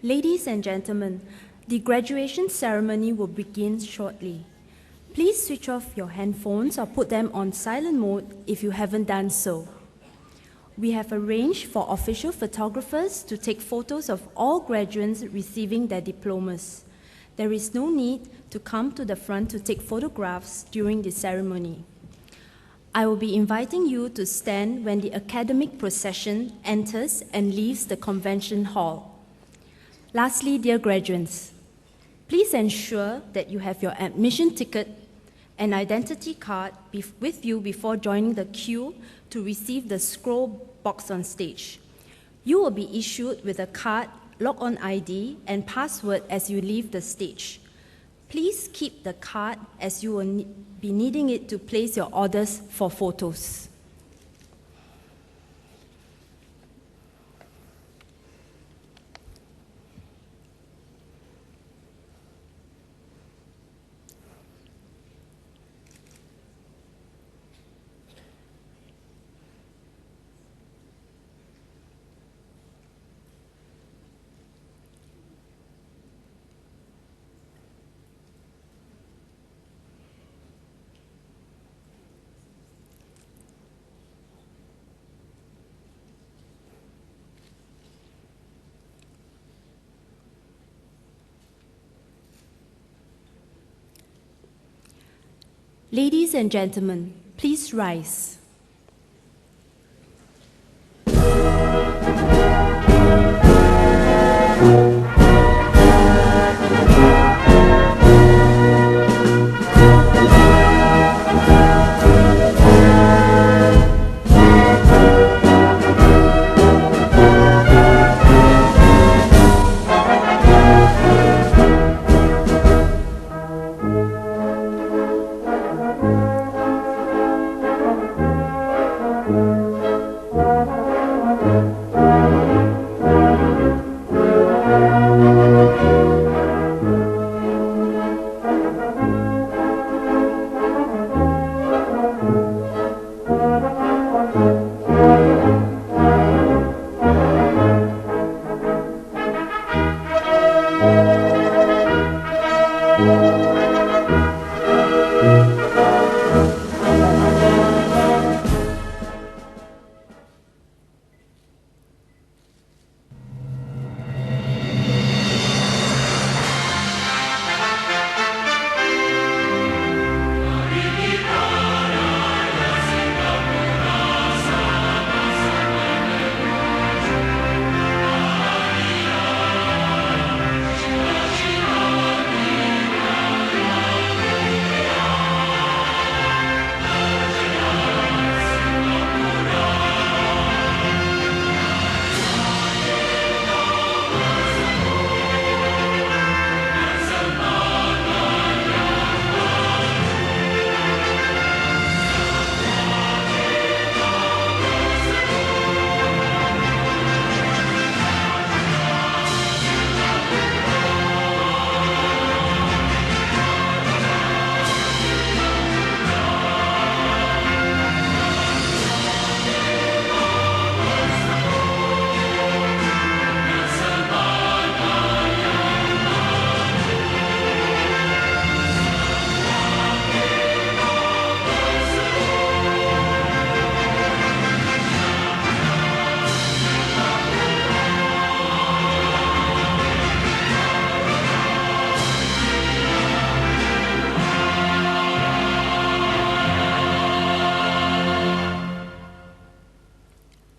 Ladies and gentlemen, the graduation ceremony will begin shortly. Please switch off your handphones or put them on silent mode if you haven't done so. We have arranged for official photographers to take photos of all graduates receiving their diplomas. There is no need to come to the front to take photographs during the ceremony. I will be inviting you to stand when the academic procession enters and leaves the convention hall. Lastly, dear graduates, please ensure that you have your admission ticket and identity card with you before joining the queue to receive the scroll box on stage. You will be issued with a card, log-on ID, and password as you leave the stage. Please keep the card as you will be needing it to place your orders for photos. Ladies and gentlemen, please rise.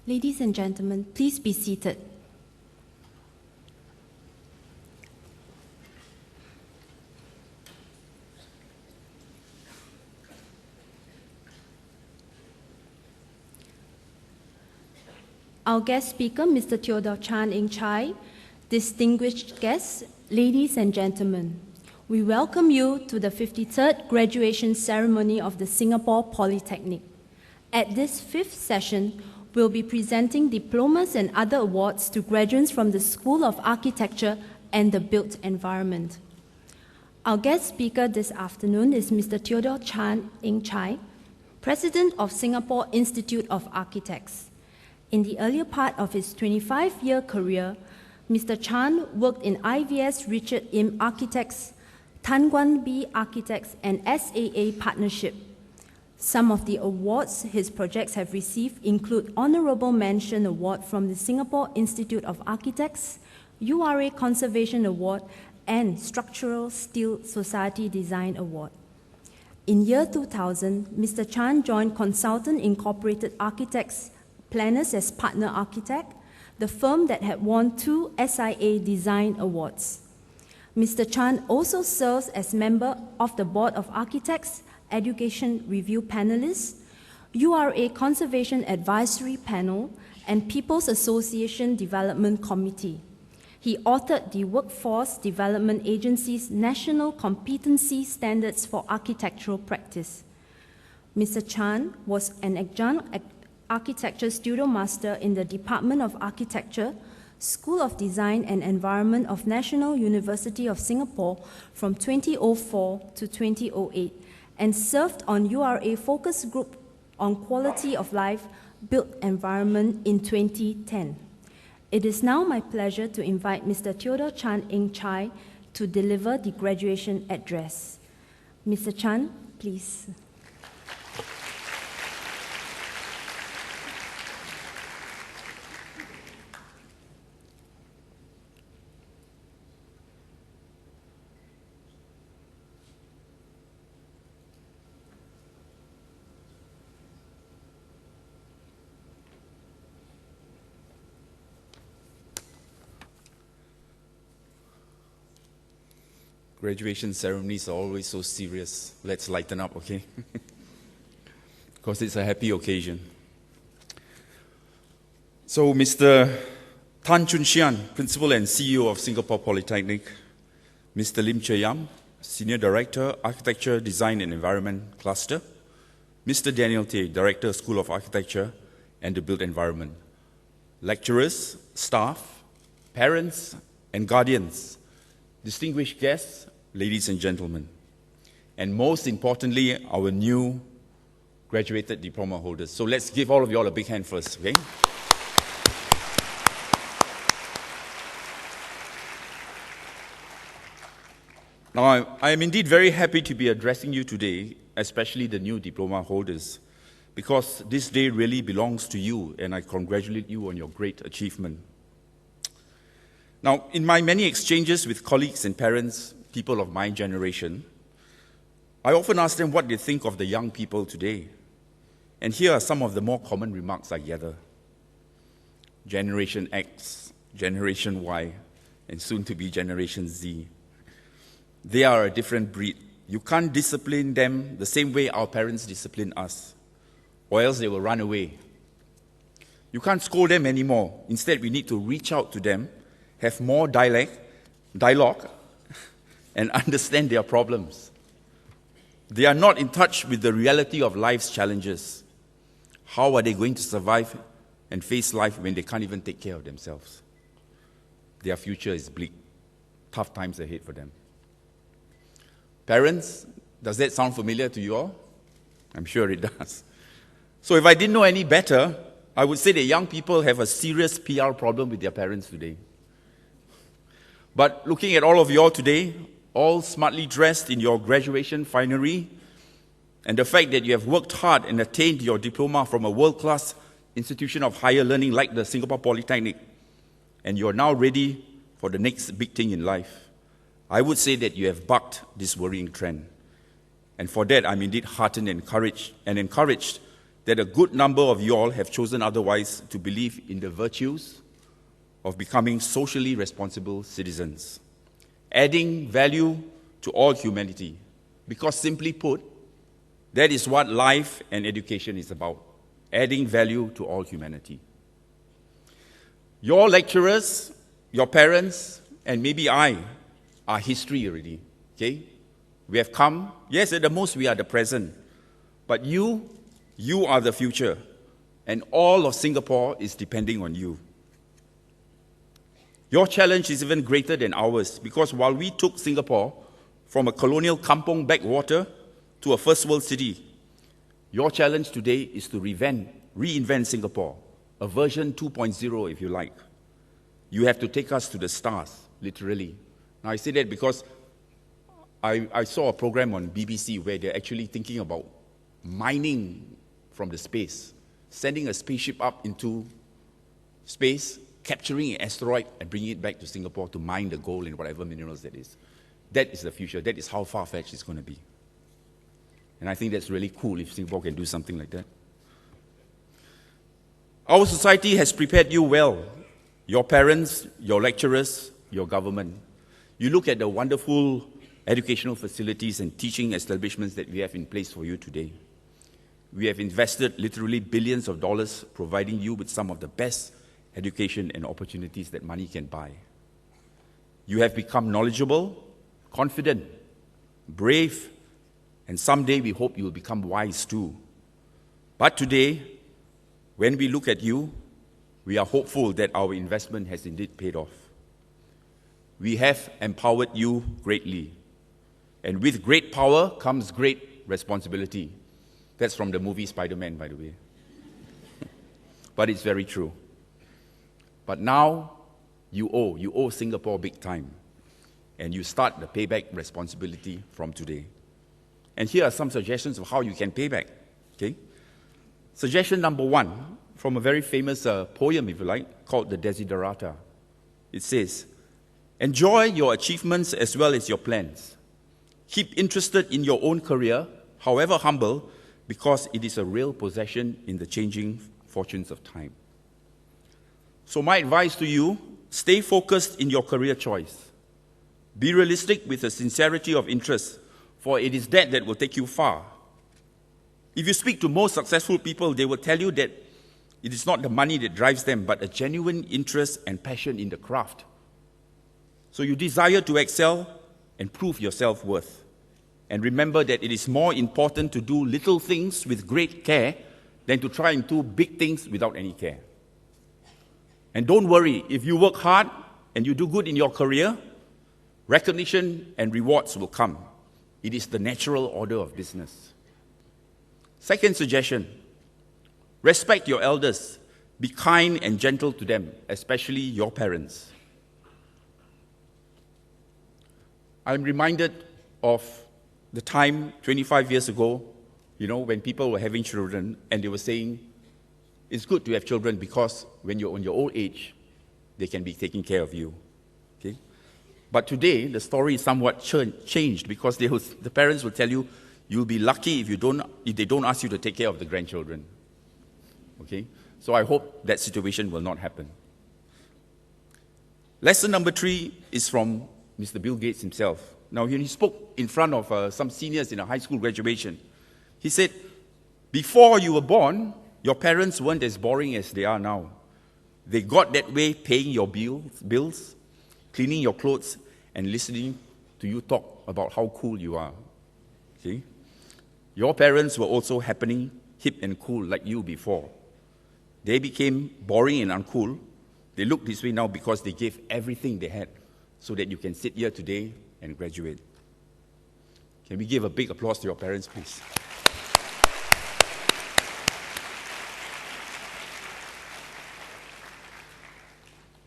Ladies and gentlemen, please be seated. Our guest speaker, Mr. Theodore Chan Eng Chai, distinguished guests, ladies and gentlemen, we welcome you to the 53rd graduation ceremony of the Singapore Polytechnic. At this fifth session, we'll be presenting diplomas and other awards to graduates from the School of Architecture and the Built Environment. Our guest speaker this afternoon is Mr. Theodore Chan Eng Chai, President of Singapore Institute of Architects. In the earlier part of his 25-year career, Mr. Chan worked in IVS Richard Im Architects, Tan Guan B Architects, and SAA Partnership. Some of the awards his projects have received include Honorable Mention Award from the Singapore Institute of Architects, URA Conservation Award, and Structural Steel Society Design Award. In year 2000, Mr. Chan joined Consultant Incorporated Architects Planners as partner architect, the firm that had won 2 SIA Design Awards. Mr. Chan also serves as member of the Board of Architects, Education Review Panelists, URA Conservation Advisory Panel, and People's Association Development Committee. He authored the Workforce Development Agency's National Competency Standards for Architectural Practice. Mr. Chan was an adjunct architecture studio master in the Department of Architecture, School of Design and Environment of National University of Singapore from 2004 to 2008, and served on URA Focus Group on Quality of Life, Built Environment in 2010. It is now my pleasure to invite Mr. Theodore Chan Eng Chai to deliver the graduation address. Mr. Chan, please. Graduation ceremonies are always so serious. Let's lighten up, okay? Because it's a happy occasion. So, Mr. Tan Chun Sian, Principal and CEO of Singapore Polytechnic, Mr. Lim Che Yam, Senior Director, Architecture, Design and Environment Cluster, Mr. Daniel Tay, Director, School of Architecture and the Built Environment, lecturers, staff, parents, and guardians, distinguished guests, ladies and gentlemen, and most importantly, our new graduated diploma holders. So let's give all of you all a big hand first, okay? Now, I am indeed very happy to be addressing you today, especially the new diploma holders, because this day really belongs to you, and I congratulate you on your great achievement. Now, in my many exchanges with colleagues and parents, people of my generation, I often ask them what they think of the young people today. And here are some of the more common remarks I gather. Generation X, Generation Y, and soon to be Generation Z. They are a different breed. You can't discipline them the same way our parents discipline us, or else they will run away. You can't scold them anymore. Instead, we need to reach out to them, have more dialogue, and understand their problems. They are not in touch with the reality of life's challenges. How are they going to survive and face life when they can't even take care of themselves? Their future is bleak. Tough times ahead for them. Parents, does that sound familiar to you all? I'm sure it does. So if I didn't know any better, I would say that young people have a serious PR problem with their parents today. But looking at all of you all today, all smartly dressed in your graduation finery, and the fact that you have worked hard and attained your diploma from a world-class institution of higher learning like the Singapore Polytechnic, and you are now ready for the next big thing in life, I would say that you have bucked this worrying trend. And for that, I'm indeed heartened and encouraged that a good number of you all have chosen otherwise to believe in the virtues of becoming socially responsible citizens, adding value to all humanity. Because simply put, that is what life and education is about, adding value to all humanity. Your lecturers, your parents, and maybe I are history already, okay? We have come, yes, at the most we are the present, but you are the future, and all of Singapore is depending on you. Your challenge is even greater than ours, because while we took Singapore from a colonial kampong backwater to a first world city, your challenge today is to reinvent Singapore, a version 2.0 if you like. You have to take us to the stars, literally. Now, I say that because I saw a program on BBC where they're actually thinking about mining from the space, sending a spaceship up into space, capturing an asteroid and bringing it back to Singapore to mine the gold and whatever minerals that is. That is the future. That is how far-fetched it's going to be. And I think that's really cool if Singapore can do something like that. Our society has prepared you well. Your parents, your lecturers, your government. You look at the wonderful educational facilities and teaching establishments that we have in place for you today. We have invested literally billions of dollars providing you with some of the best education and opportunities that money can buy. You have become knowledgeable, confident, brave, and someday we hope you will become wise too. But today, when we look at you, we are hopeful that our investment has indeed paid off. We have empowered you greatly. And with great power comes great responsibility. That's from the movie Spider-Man, by the way. But it's very true. But now, you owe Singapore big time. And you start the payback responsibility from today. And here are some suggestions of how you can pay back. Okay? Suggestion number 1, from a very famous poem, if you like, called The Desiderata. It says, enjoy your achievements as well as your plans. Keep interested in your own career, however humble, because it is a real possession in the changing fortunes of time. So my advice to you, stay focused in your career choice. Be realistic with a sincerity of interest, for it is that will take you far. If you speak to most successful people, they will tell you that it is not the money that drives them, but a genuine interest and passion in the craft. So you desire to excel and prove your self-worth. And remember that it is more important to do little things with great care than to try and do big things without any care. And don't worry, if you work hard and you do good in your career, recognition and rewards will come. It is the natural order of business. Second suggestion, respect your elders. Be kind and gentle to them, especially your parents. I'm reminded of the time 25 years ago, when people were having children and they were saying, it's good to have children because when you're on your old age, they can be taking care of you. Okay? But today, the story is somewhat changed because the parents will tell you, you'll be lucky if they don't ask you to take care of the grandchildren. Okay? So I hope that situation will not happen. Lesson number 3 is from Mr. Bill Gates himself. Now, he spoke in front of some seniors in a high school graduation. He said, before you were born, your parents weren't as boring as they are now. They got that way paying your bills, cleaning your clothes, and listening to you talk about how cool you are. Okay? Your parents were also happening, hip and cool like you before. They became boring and uncool. They look this way now because they gave everything they had so that you can sit here today and graduate. Can we give a big applause to your parents, please?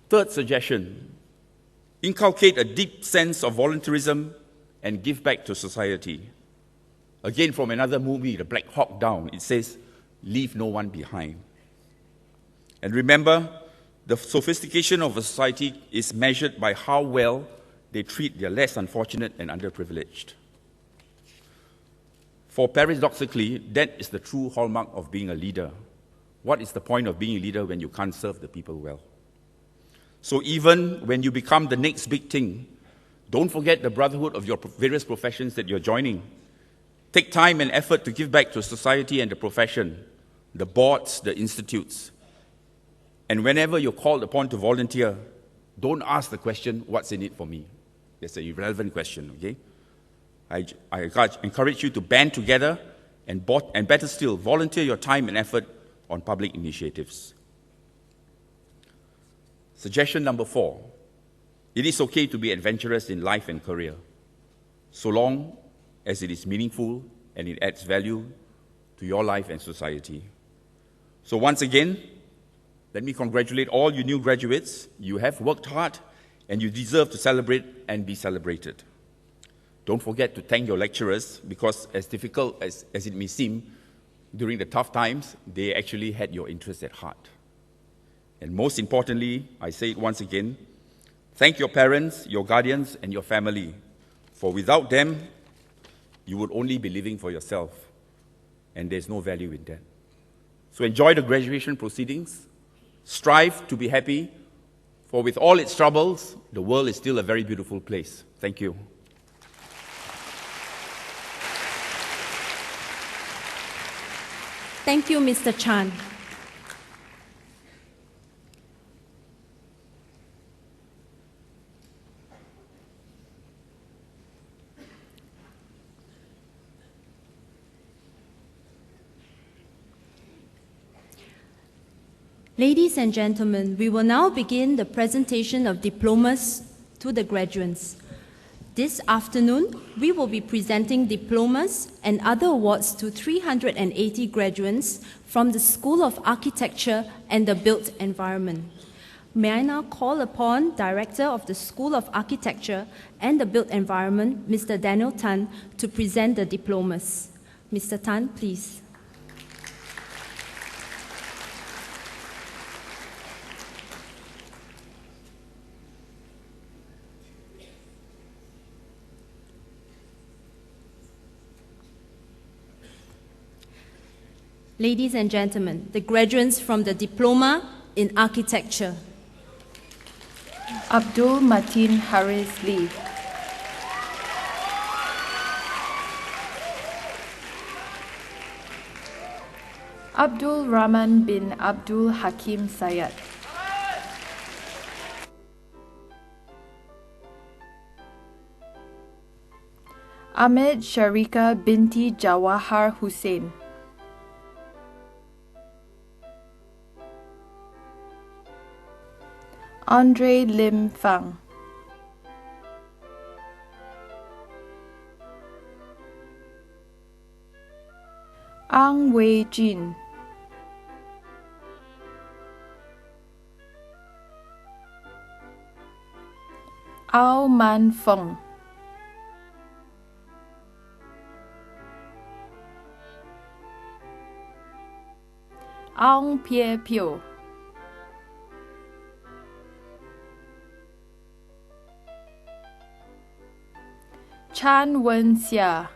Third suggestion, inculcate a deep sense of volunteerism and give back to society. Again, from another movie, The Black Hawk Down, it says, leave no one behind. And remember, the sophistication of a society is measured by how well they treat their less unfortunate and underprivileged. For paradoxically, that is the true hallmark of being a leader. What is the point of being a leader when you can't serve the people well? So even when you become the next big thing, don't forget the brotherhood of your various professions that you're joining. Take time and effort to give back to society and the profession, the boards, the institutes. And whenever you're called upon to volunteer, don't ask the question, what's in it for me? That's an irrelevant question, okay? I encourage you to band together and better still, volunteer your time and effort on public initiatives. Suggestion number 4, it is okay to be adventurous in life and career, so long as it is meaningful and it adds value to your life and society. So once again, Let me congratulate all you new graduates. You have worked hard and you deserve to celebrate and be celebrated. Don't forget to thank your lecturers because as difficult as it may seem, during the tough times, they actually had your interests at heart. And most importantly, I say it once again, thank your parents, your guardians, and your family, for without them, you would only be living for yourself, and there's no value in that. So enjoy the graduation proceedings, strive to be happy, for with all its troubles, the world is still a very beautiful place. Thank you. Thank you, Mr. Chan. Ladies and gentlemen, we will now begin the presentation of diplomas to the graduands. This afternoon, we will be presenting diplomas and other awards to 380 graduates from the School of Architecture and the Built Environment. May I now call upon Director of the School of Architecture and the Built Environment, Mr. Daniel Tan, to present the diplomas. Mr. Tan, please. Ladies and gentlemen, the graduates from the Diploma in Architecture. Abdul Matin Haris Lee. Abdul Rahman bin Abdul Hakim Syed. Ahmed Sharika binti Jawahar Hussain. Andre Lim Fang. Ang Wei Jin. Ao Man Feng. Aung Pie Pio. Chan Wen Xia.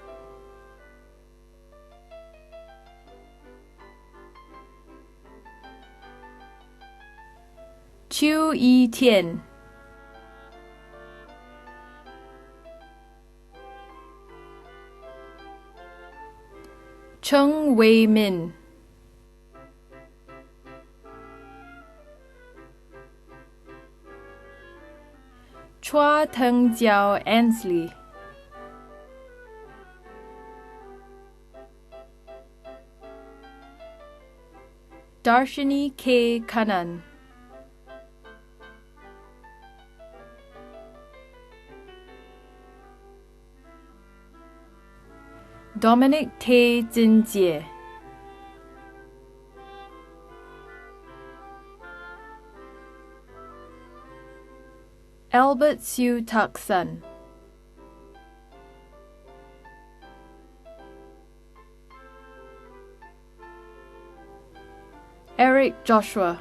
Chu Yi Tian. Cheng Wei Min. Chua Teng Jiao Ansley. Darshini K. Kannan. Dominic Tay Jinjie. Albert Siu Tak Sun. Eric Joshua.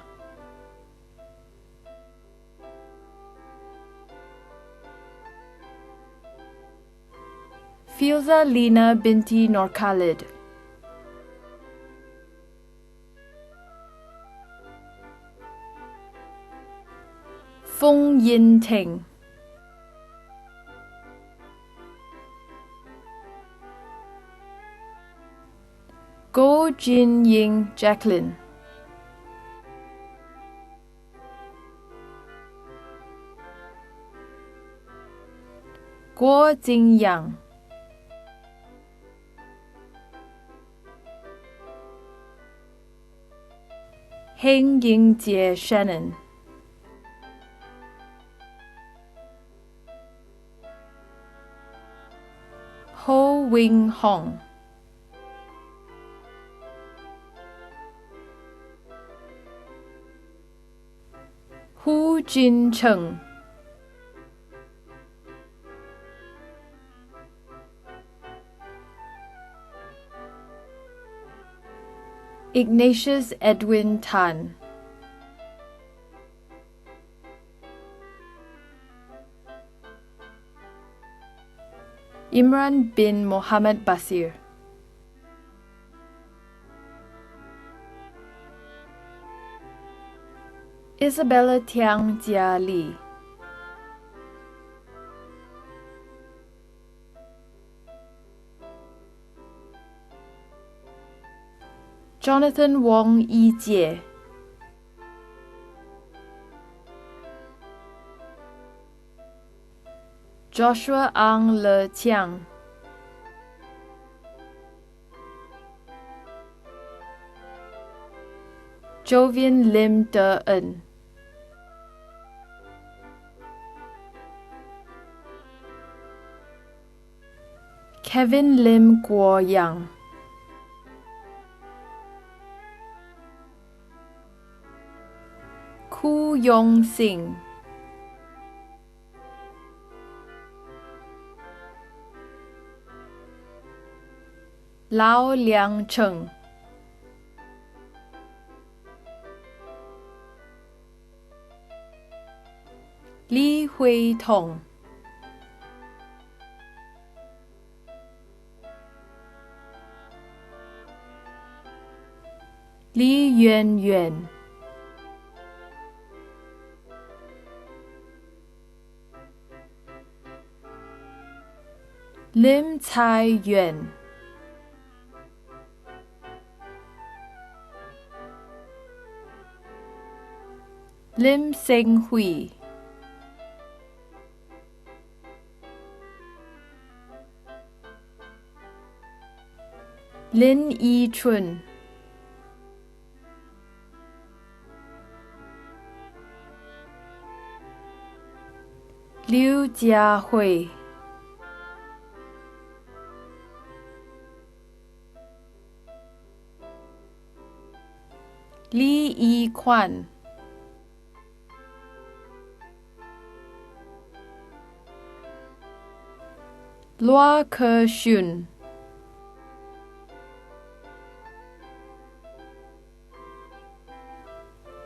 Filza Lina binti Nur Khalid. Fung Yin Teng. Go Jin Ying Jacqueline. Guo Jingyang. Heng Yingjie Shannon. Ho Wing Hong. Jin Cheng, Ignatius Edwin Tan, Imran bin Mohammed Basir, Isabella Tiang Jia Li, Jonathan Wong Yi Jie, Joshua Ang Le Chiang, Jovian Lim De En, Kevin Lim Guo Yang, Ku Yong Sing, Lao Liang Cheng, Li Hui Tong, Li Yuan Yuan, Lim Cai Yuan, Lim Seng Hui, Lin Yi Chun, Liu Jiahui, Li Yi Quan, Lua Ke Shun,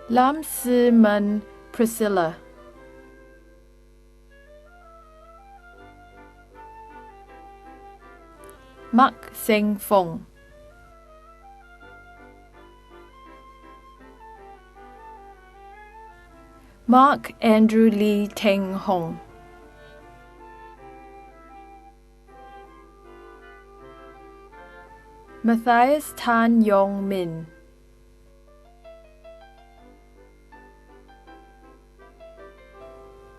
Lam Si Men Priscilla, Mak Seng Fong, Mark Andrew Lee Teng Hong, Matthias Tan Yong Min,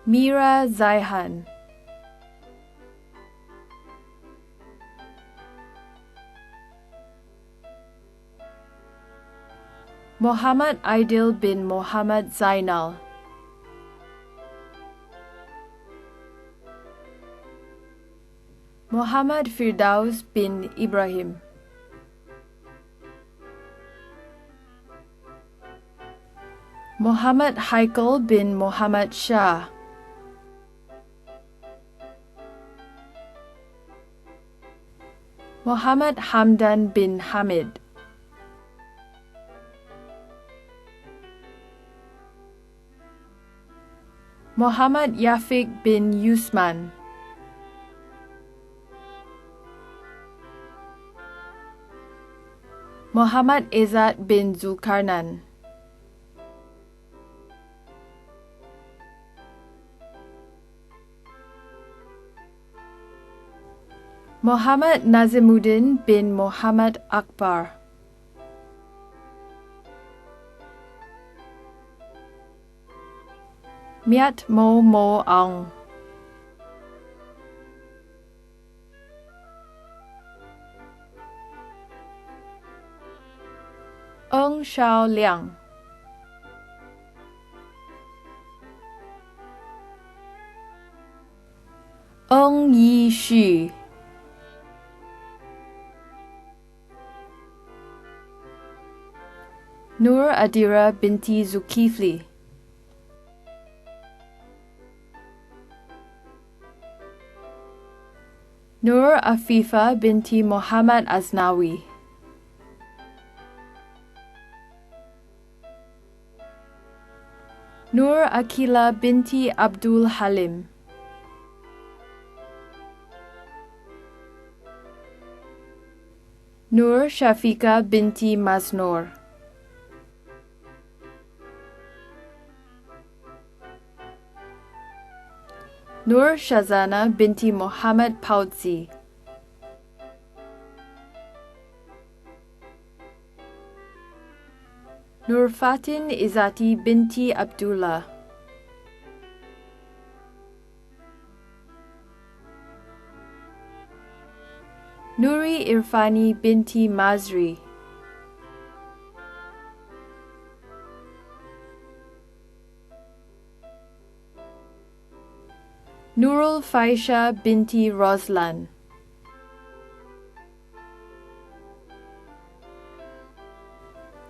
Mira Zaihan, Muhammad Aidil bin Muhammad Zainal, Muhammad Firdaus bin Ibrahim, Muhammad Haikal bin Muhammad Shah, Muhammad Hamdan bin Hamid, Muhammad Yafiq bin Yusman, Muhammad Izzat bin Zulkarnain, Muhammad Nazimuddin bin Muhammad Akbar, Miat Mo Mo Aung, Eng Shao Liang, Eng Yi Xu, Nur Adira binti Zulkifli, Nur Afifa binti Muhammad Aznawi. Nur Akila binti Abdul Halim. Nur Shafika binti Maznor. Nur Shazana binti Muhammad Paudzi. Nur Fatin Izati binti Abdullah. Nuri Irfani binti Mazri. Nurul Faisha binti Roslan.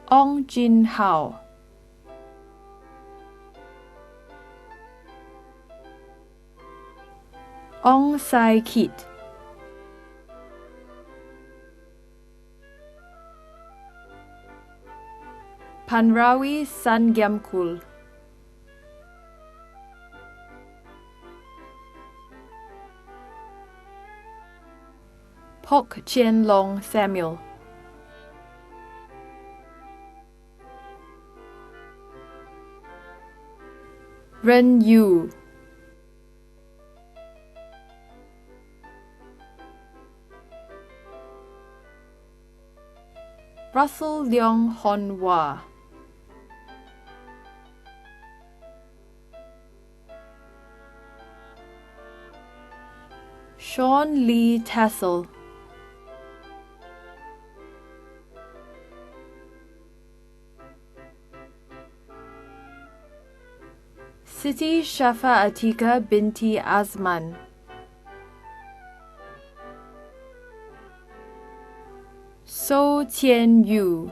Ong Jin Hao. Ong Sai Kit. Panrawi Sangyamkul. Pok Chien Long Samuel. Ren Yu. Russell Leong Hon Hwa. Sean Lee Tassel. Siti Shafa Atika binti Azman. So Tian Yu.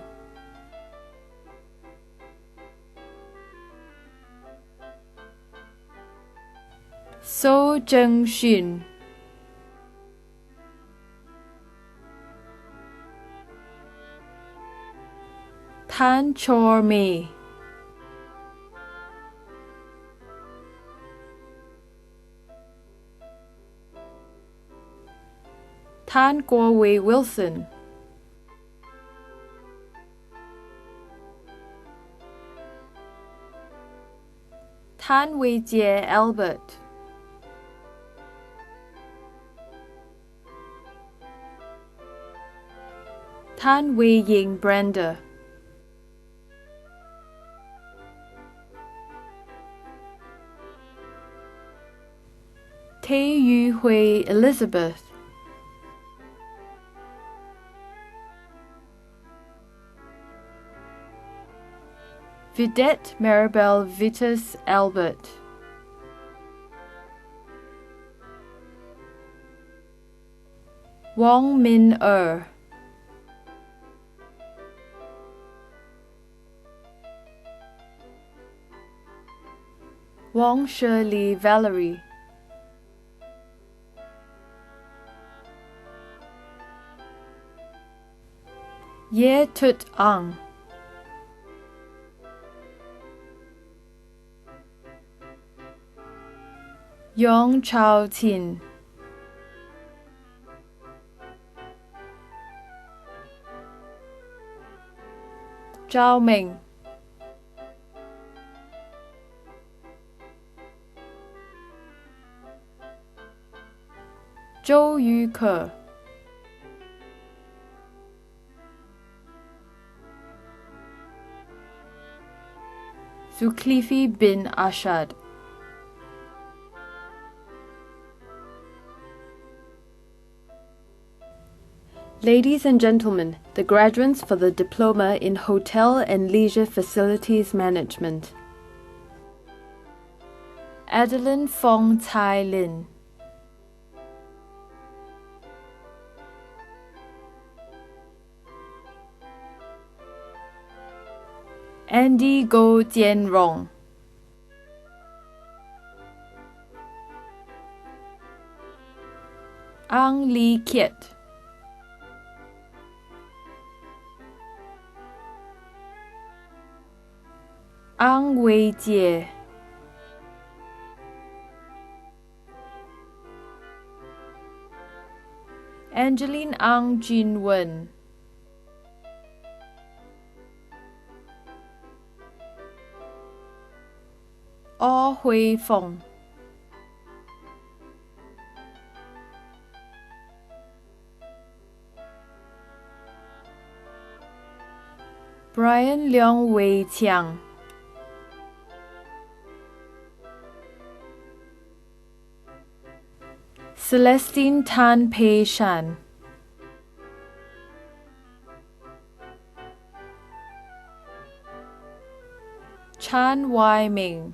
So Zheng Xun. Tan Chor Mei. Tan Guo Wei Wilson. Tan Wei Jie Albert. Tan Wei Ying Brenda. Tay Yu Hui Elizabeth. Vidette Maribel Vitus Albert. Wong Min Wong Shirley Valerie. Ye Tut Ang. Yong Chao Tin. Zhao Meng. Zhou Yu Ke. Zulkifli bin Ashad. Ladies and gentlemen, the graduates for the Diploma in Hotel and Leisure Facilities Management. Adeline Fong Tai Lin. Andy Go Jian Rong. Ang Lee Kiet, Ang Wei Jie, Angeline Ang Jin Wen, O Hui Fong, Brian Leong Wei Chiang, Celestine Tan Pei Shan, Chan Wai Ming,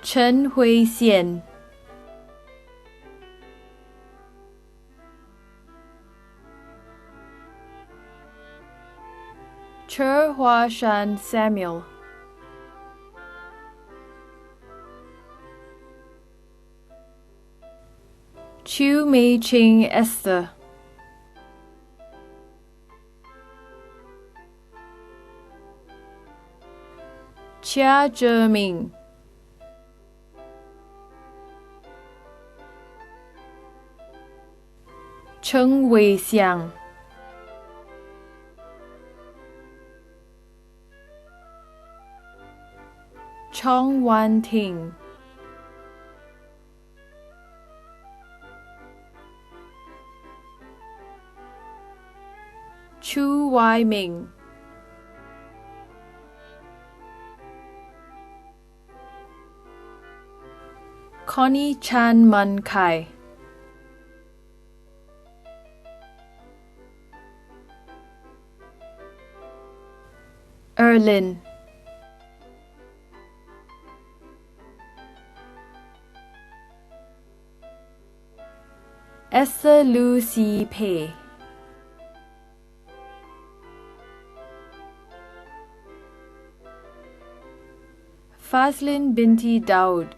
Chen Hui Xian, Che Hua Shan Samuel, Chu Mei Ching Esther, Chia Zheming, Cheng Wei Xiang, Chong Wan Ting, Chu Wai Ming, Connie Chan Man Kai, Erlin, Esther Lu Si Pei, Fazlin Binti Daud,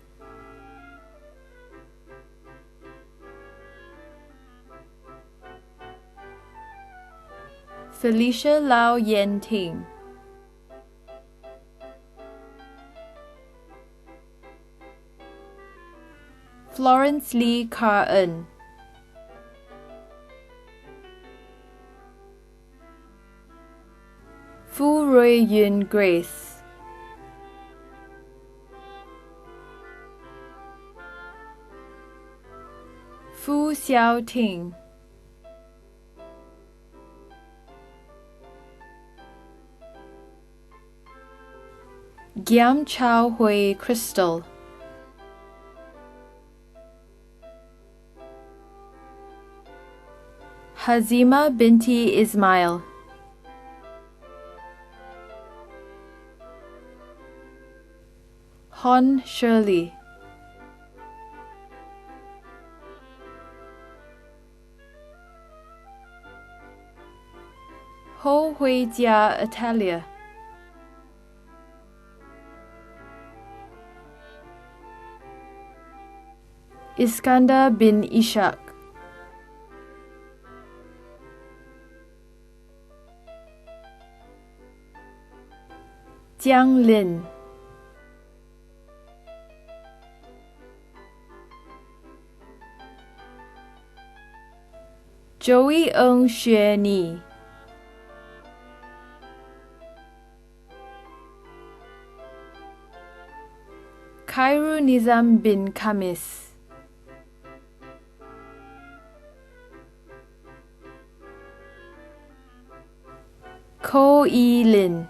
Felicia Lau Yen Ting, Florence Lee Car-en, Fu Rui Yun Grace, Fu Xiao Ting, Giam Chao Hui Crystal, Hazima Binti Ismail, Hon Shirley, Ho Hui Jia Atalia, Iskandar bin Ishaq, Jiang Lin, Joey Ng Xue Ni, Kairu Nizam bin Kamis, Ko Yi Lin,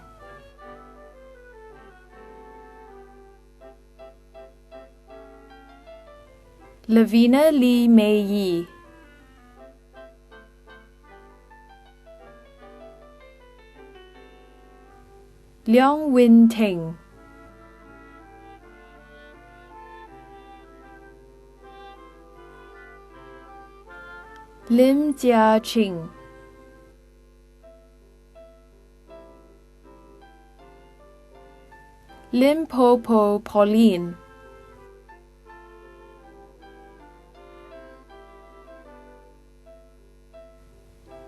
Lavina Lee Mei Yi, Leong Win Teng, Lim Jia Ching, Limpopo Pauline,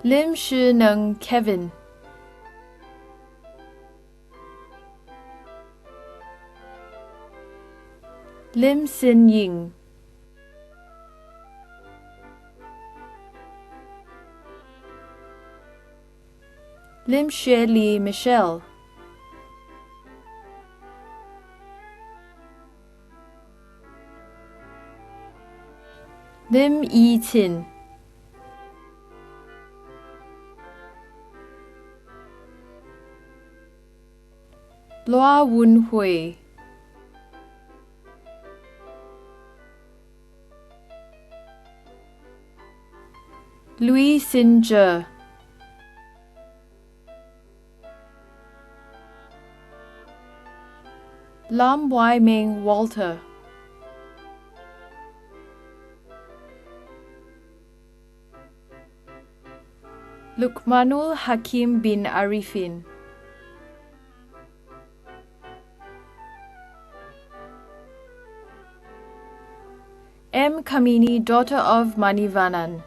Lim Shi Nung Kevin, Lim Sin Ying, Lim Xue Li Michelle, Lim Yi Tin, Loa Wun Hui, Louis Sin Je, Lam Wai Ming Walter, Lukmanul Hakim bin Arifin, M. Kamini, daughter of Manivanan,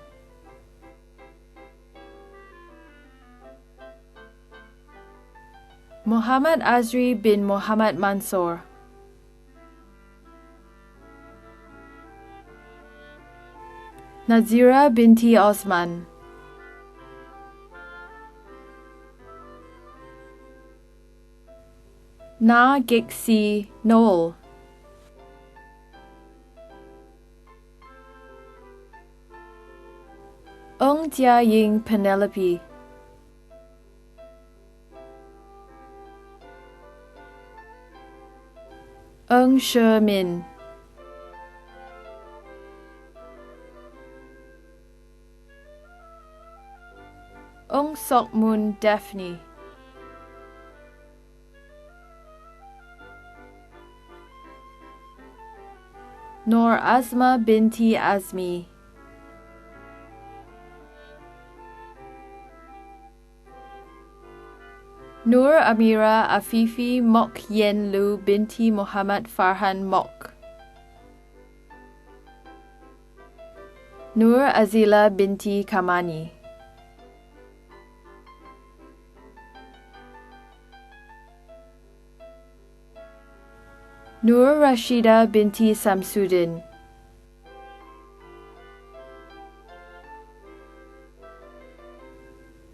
Muhammad Azri bin Muhammad Mansour, Nazira binti Osman, Na Gixi Noel, Ung Jia Ying Penelope, Ung She Min, Ung Sok Mun Daphne, Nur Asma binti Azmi, Nur Amira Afifi Mok Yen Lu binti Muhammad Farhan Mok, Nur Azila binti Kamani, Nur Rashida binti Samsudin,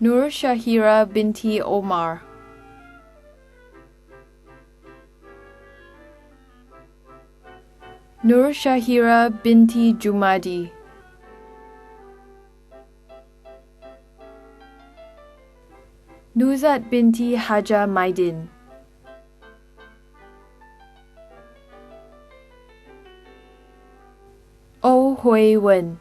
Nur Shahira binti Omar, Nur Shahira binti Jumadi, Nuzat binti Haja Maidin, O Hui Wen,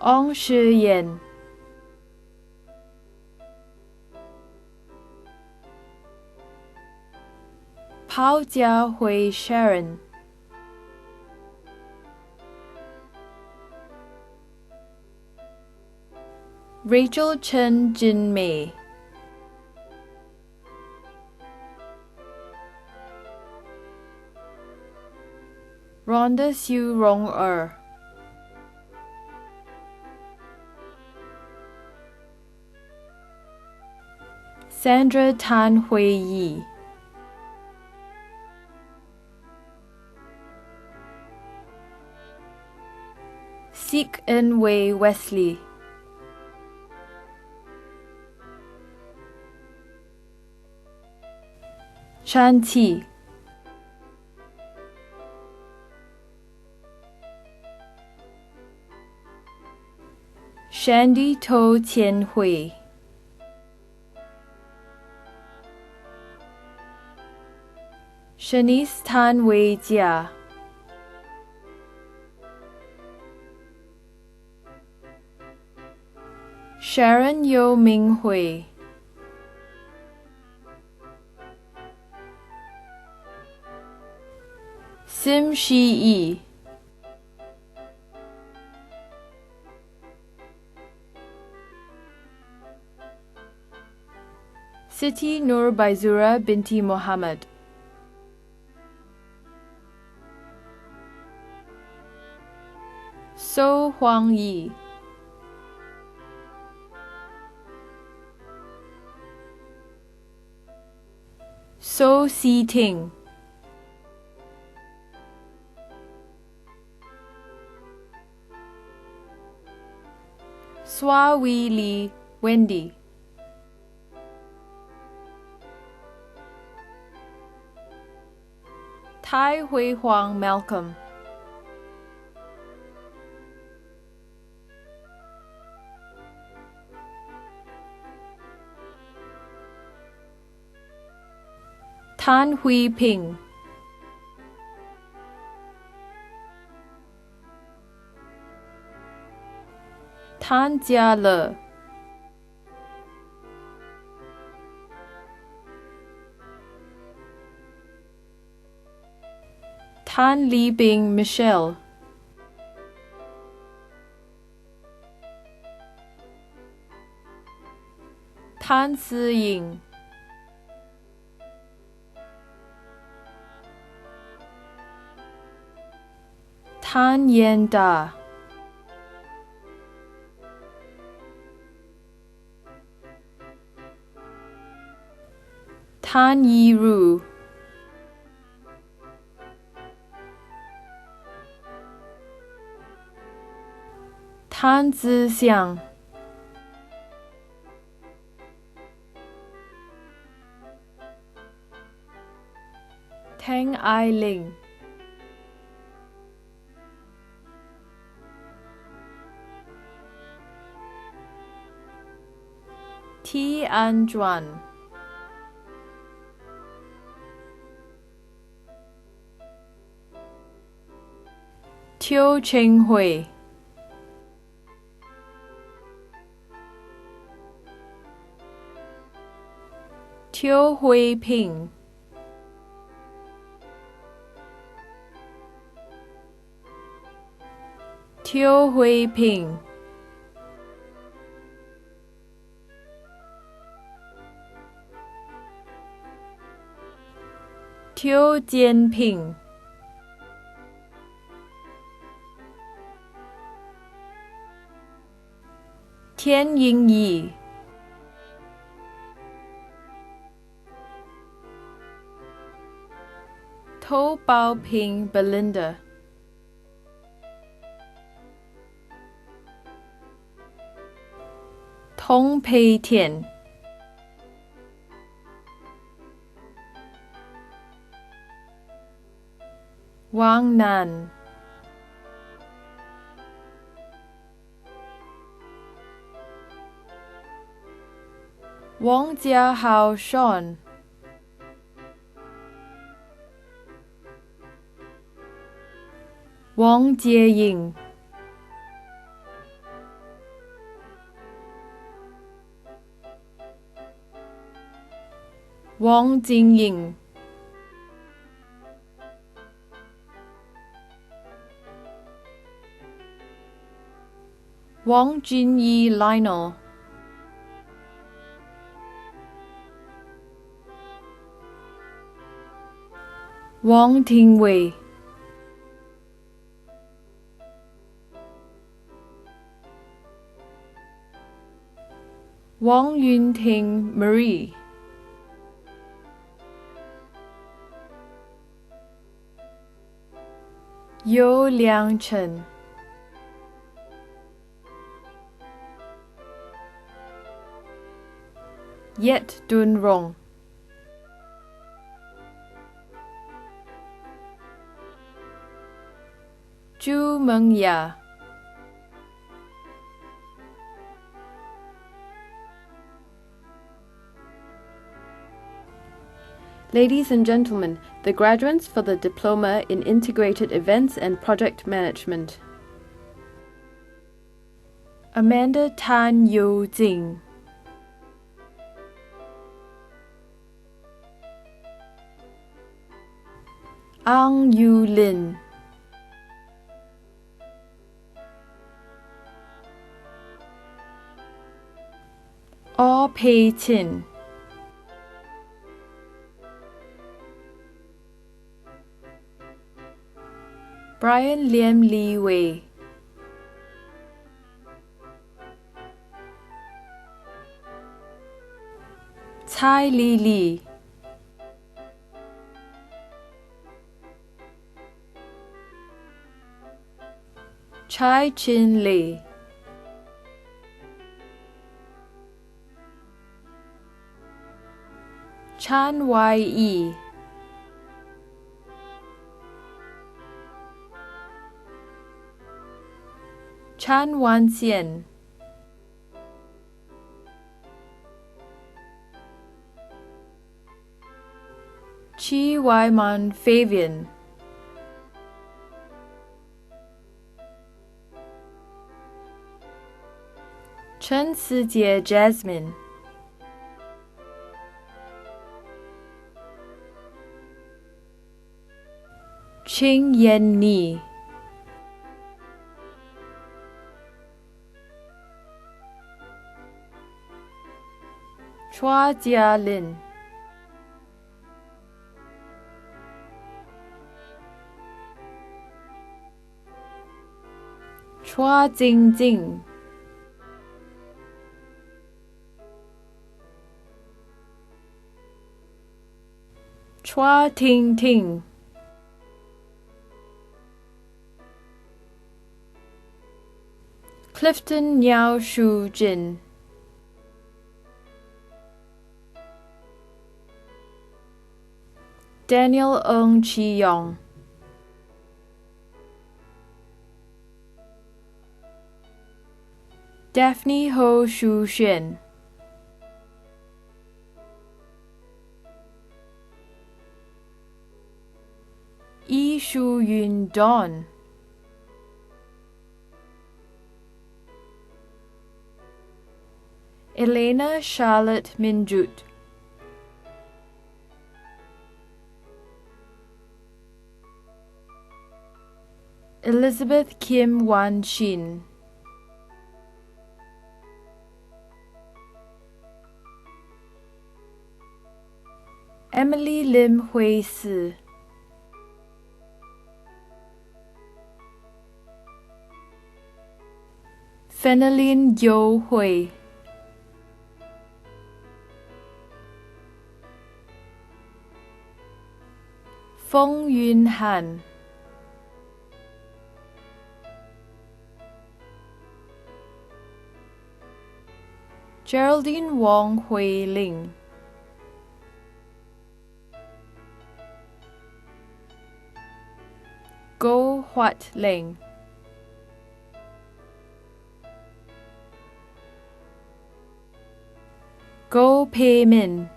Ong Shi Yen, Pao Jia Hui Sharon, Rachel Chen Jin Mei, Rhonda Siu Rong Sandra Tan Hui Yi, Sik En Wei Wesley, Chan Ti, Shandy To Tian Hui, Shanice Tan Wei Jia, Sharon Yo Ming Hui, Sim Shi Yi, Siti Nur Baizura binti Muhammad. So Huang Yi. So Si Ting. Swa Wee Lee Wendy. Tai Hui Huang Malcolm. Tan Hui Ping. Tan Jia Le. Tan Li Bing Michelle. Tan Si Ying. Tan Yen Da. Tan Yi Ru. Tan Zi Xiang. Tang Ai Ling. T An Juan. Tiu Cheng Hui. Tiu Hui Ping. Tiu Hui Ping. Tiu Jian Ping. Tian Ying Yi. To Bao Ping Belinda. Tong Pei Tian. Wang Nan. Wang Jiahao Sean. Wang Jieying. Wang Jingying. Wang Jinyi Lionel. Wang Tingwei. Wang Yunting Marie. You Liangchen. Yet Dun Rong. Zhu Mengya. Ladies and gentlemen, the graduates for the Diploma in Integrated Events and Project Management. Amanda Tan Yo Jing. Ang Yu Lin. Aw Pei Chin. Brian Liam Lee Wei, Tsai Li Li, Chai Chin Lee, Chan Wai Yi, Chan Wan Xian, Chi Waiman Fabian, Chen Sijie Jasmine, Qing Yen Ni, Chua Jia Lin, Chua Jing Jing, Chua Ting Ting, Clifton Niao Shu Jin, Daniel Ng Chi Yong, Daphne Ho Shu Xuan, Yi Shu Yun Don, Elena Charlotte Minjut, Elizabeth Kim Wan Shin, Emily Lim Hui Si, Fenelin Yo Hui, Feng Yun Han, Geraldine Wong Hui Ling, Go Huat Leng, Go Pei Min,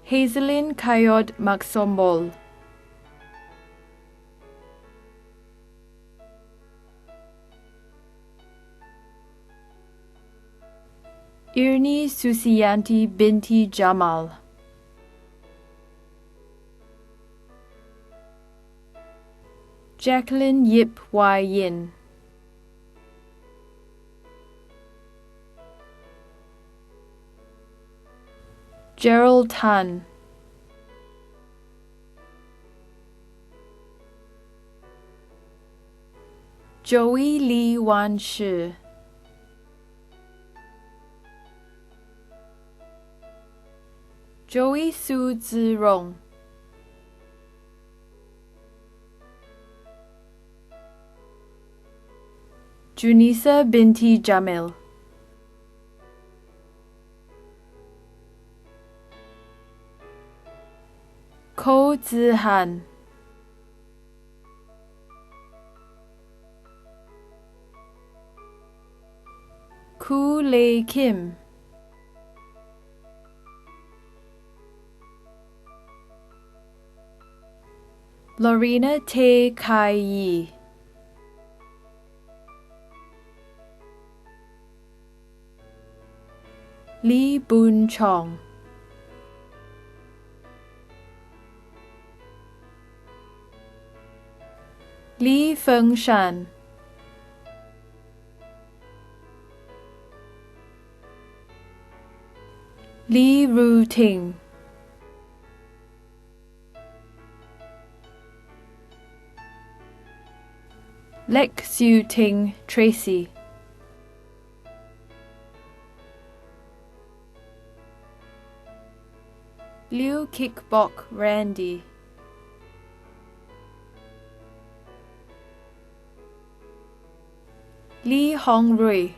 Hazelin Kayod Maxombol, Irni Susiyanti Binti Jamal, Jacqueline Yip Wai Yin, Gerald Tan, Joey Li Wan Shi, Joey Su Zirong, Junisa Binti Jamil, Ko Zihan, Ku Lei Kim, Lorena Te Kai Yi, Lee Boon Chong, Li Feng Shan, Li Ru Ting, Lek Siu Ting Tracy, Liu Kik Bok Randy, Li Hong Rui,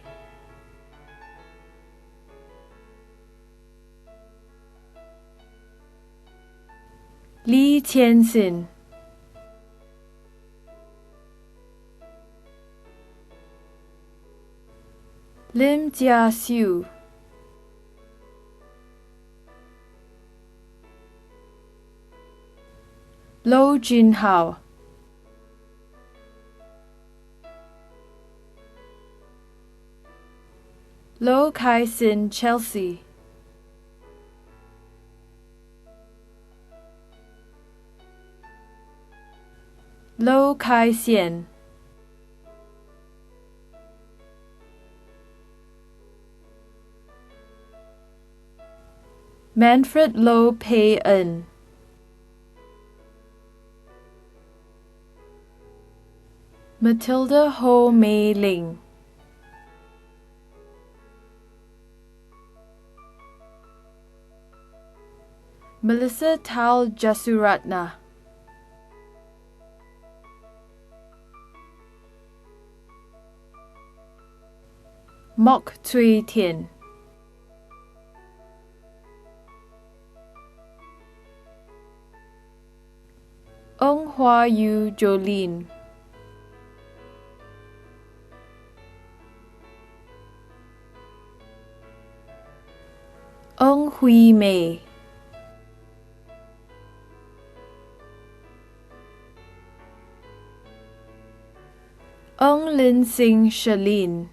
Li Tianxin, Lim Jia Siu, Lo Jin Hao, Lo Kai Sin Chelsea, Lo Kai Sian, Manfred Lo Pei En, Matilda Ho Mei Ling, Melissa Tal Jasuratna, Mok Tui Tien, Ong Hua Yu Jolene, Ong Hui Mei, Ong Lin Sing Shalene,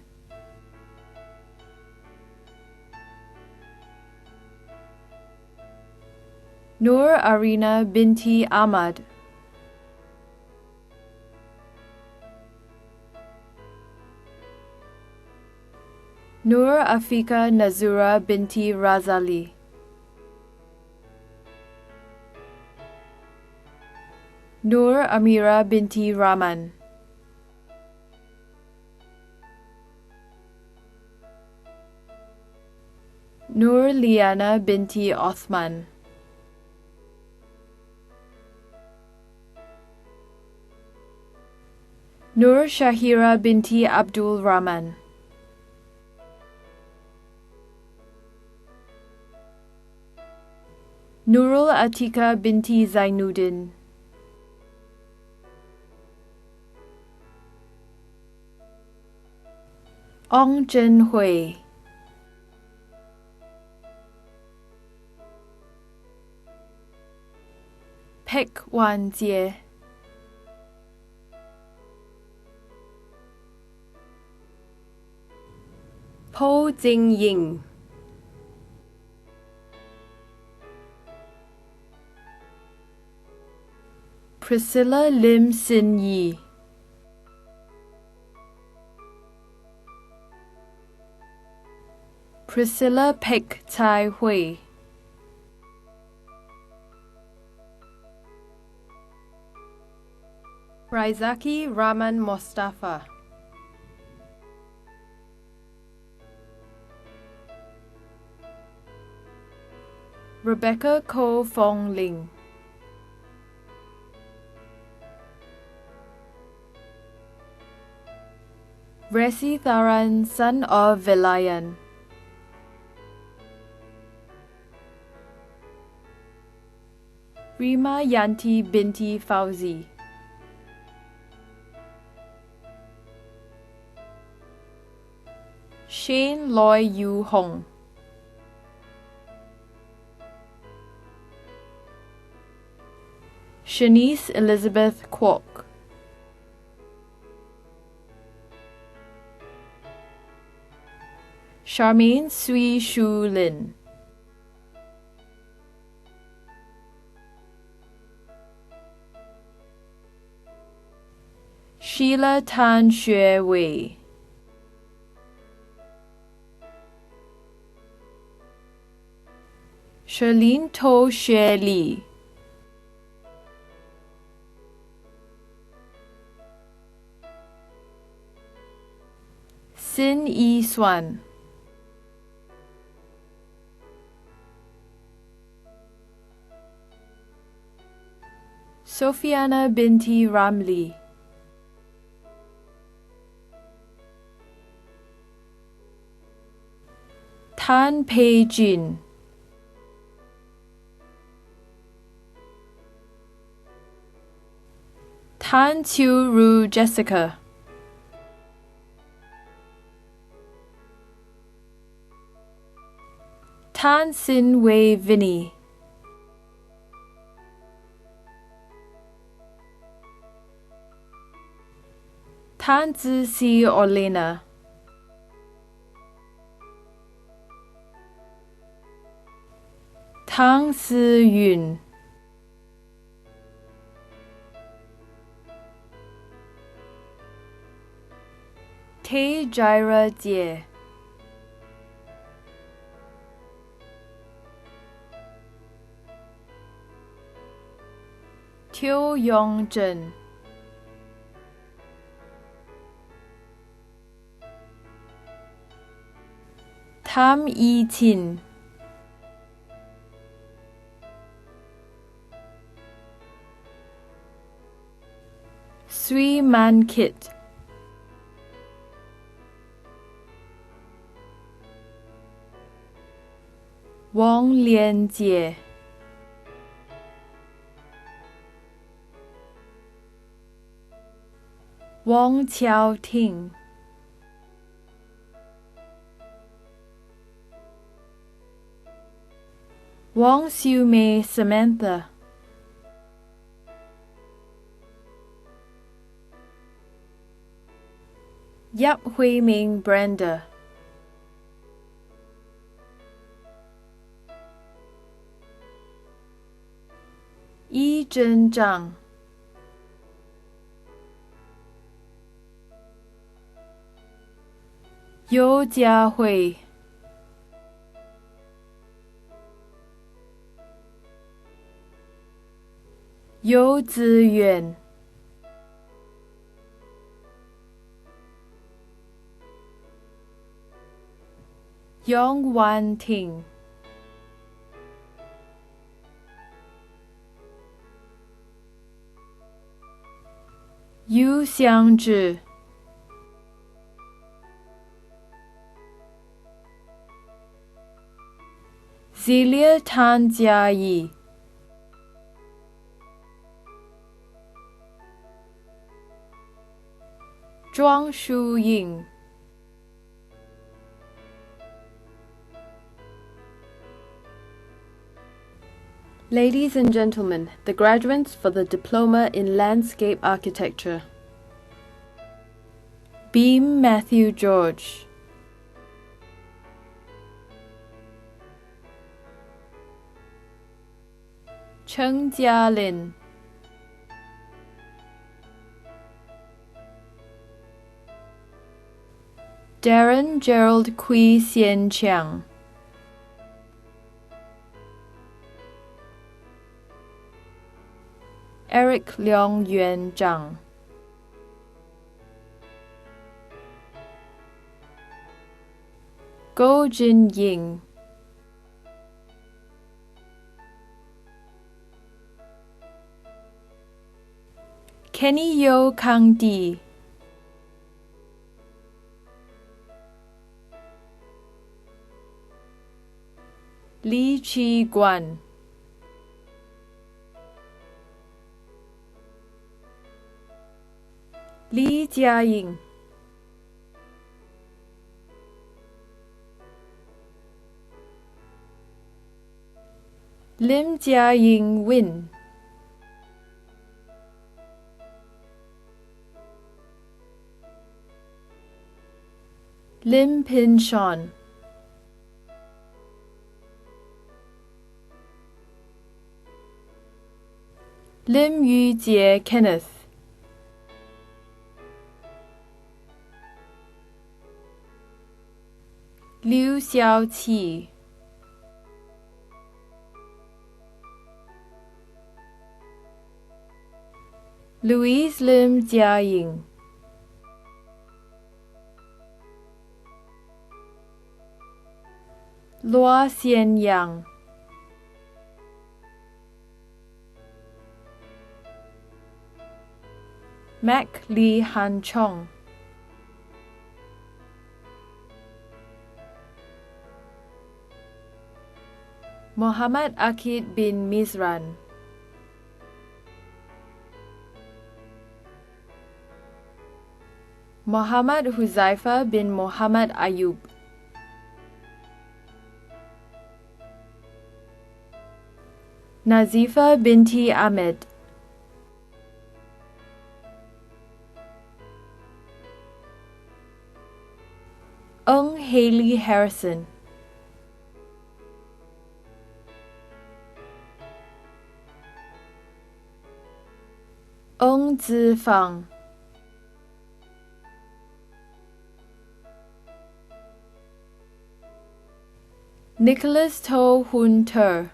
Nur Arina Binti Ahmad, Nur Afika Nazura Binti Razali, Nur Amira Binti Rahman, Nur Liana Binti Othman, Nur Shahira Binti Abdul Rahman, Nurul Atika Binti Zainuddin, Ong Zhen Hui, Pek Wan Jie, Po Jing Ying, Priscilla Lim Sin Yi, Priscilla Pek Tai Hui, Raizaki Rahman Mostafa, Rebecca Ko Fong Ling, Resi Tharan son of Velayan, Rima Yanti Binti Fauzi, Shane Loy Yu Hong, Shanice Elizabeth Kwok, Charmaine Sui Shu Lin, Sheila Tan Xue Wei, Sherlyn To Xue Li, Sin Yi Suan, Sofiana Binti Ramli, Tan Pei Jin, Tan Tiu Ru Jessica, Tan Sin Wei Vinny, Tan Zi Si Orlena, Tang Si Yun, Tae Jaira Jie, Teo Yong Zhen, Tam Yi Tin, Sui Man Kit, Wang Lian Jie, Wang Qiao Ting, Wang Xiu Mei Samantha, Yap Hui Ming Brenda, Yi Zhen Zhang, You Jiahui, You Ziyuan, Yong Wan Ting, Yu Xiangzhi, Zelia Tan Jiayi, Zhuang Shuying, Ladies and gentlemen, the graduates for the Diploma in Landscape Architecture. Beam Matthew George, Cheng Jialin, Darren Gerald Kui Xian Chiang, Eric Leong Yuan Zhang, Go Jin Ying, Kenny Yo Kang Di, Li Chi Guan, Li Jiaying, Lim Jiaying Win, Lim Pin Shon, Lim Yu Jie Kenneth, Liu Xiaoqi, Louise Lim Jiaying, Lua Xian Yang, Mac Lee Han Chong, Muhammad Akid bin Mizran, Muhammad Huzaifa bin Muhammad Ayub, Nazifa binti Ahmed, Haley Harrison, Zifang, Nicholas To Hun Ter,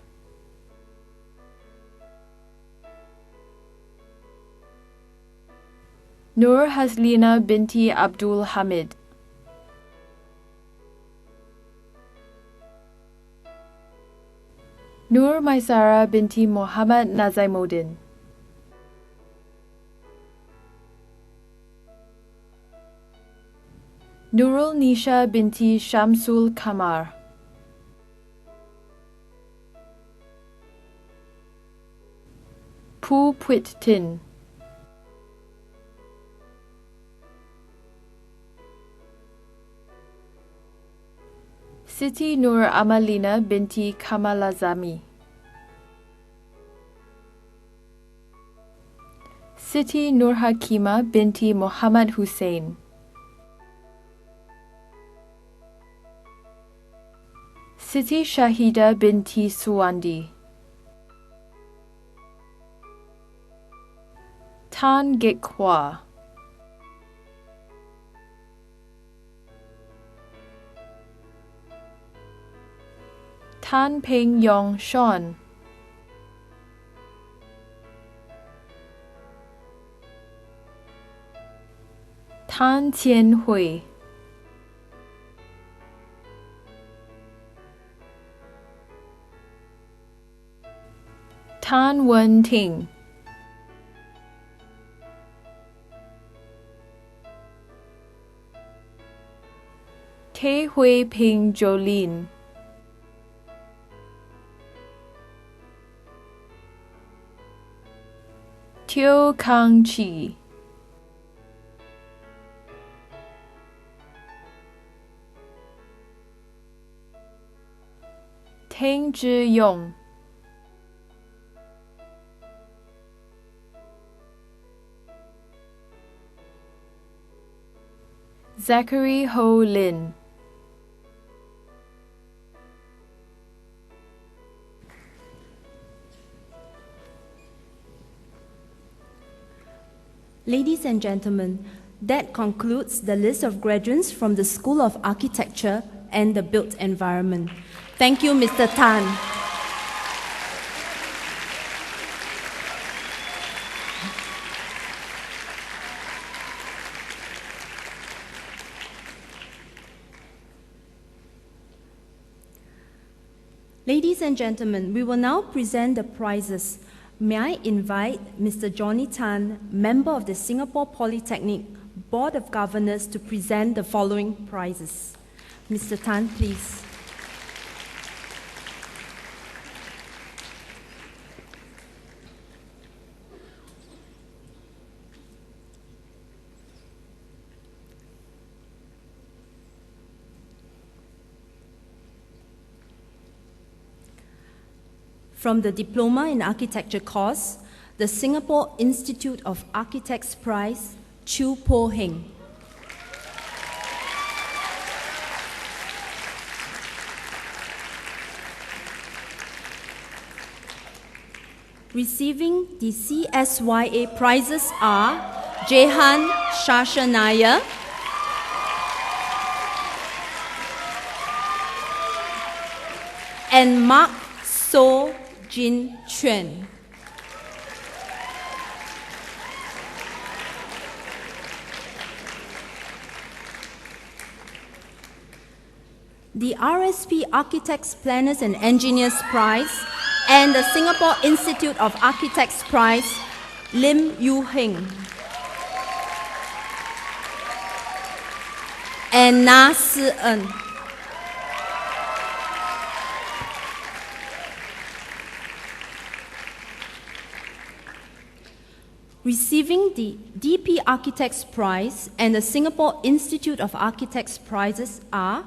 Nur Haslina binti Abdul Hamid, Nur Maisara binti Muhammad Nazaimuddin, Nurul Nisha binti Shamsul Kamar, Pu Puit Tin, Siti Nur Amalina binti Kamalazami, Siti Nur Hakima binti Muhammad Hussein, Siti Shahida binti Suwandi, Tan Gekwa, Tan Peng Yong Sean, Tan Tien Hui, Tan Wen Ting, Te Hui Ping Jolene, Teo Kang Chi, Teng Zhi Yong, Zachary Ho Lin, Ladies and gentlemen, that concludes the list of graduates from the School of Architecture and the Built Environment. Thank you, Mr. Tan. Ladies and gentlemen, we will now present the prizes. May I invite Mr. Johnny Tan, member of the Singapore Polytechnic Board of Governors, to present the following prizes. Mr. Tan, please. From the Diploma in Architecture course, the Singapore Institute of Architects Prize, Chu Po Heng. Receiving the CSYA prizes are Jehan Shashanaya, and Mark So Jin Chuan. the RSP Architects, Planners and Engineers Prize, and the Singapore Institute of Architects Prize, Lim Yu Heng. And Na Si En. Receiving the DP Architects Prize and the Singapore Institute of Architects Prizes are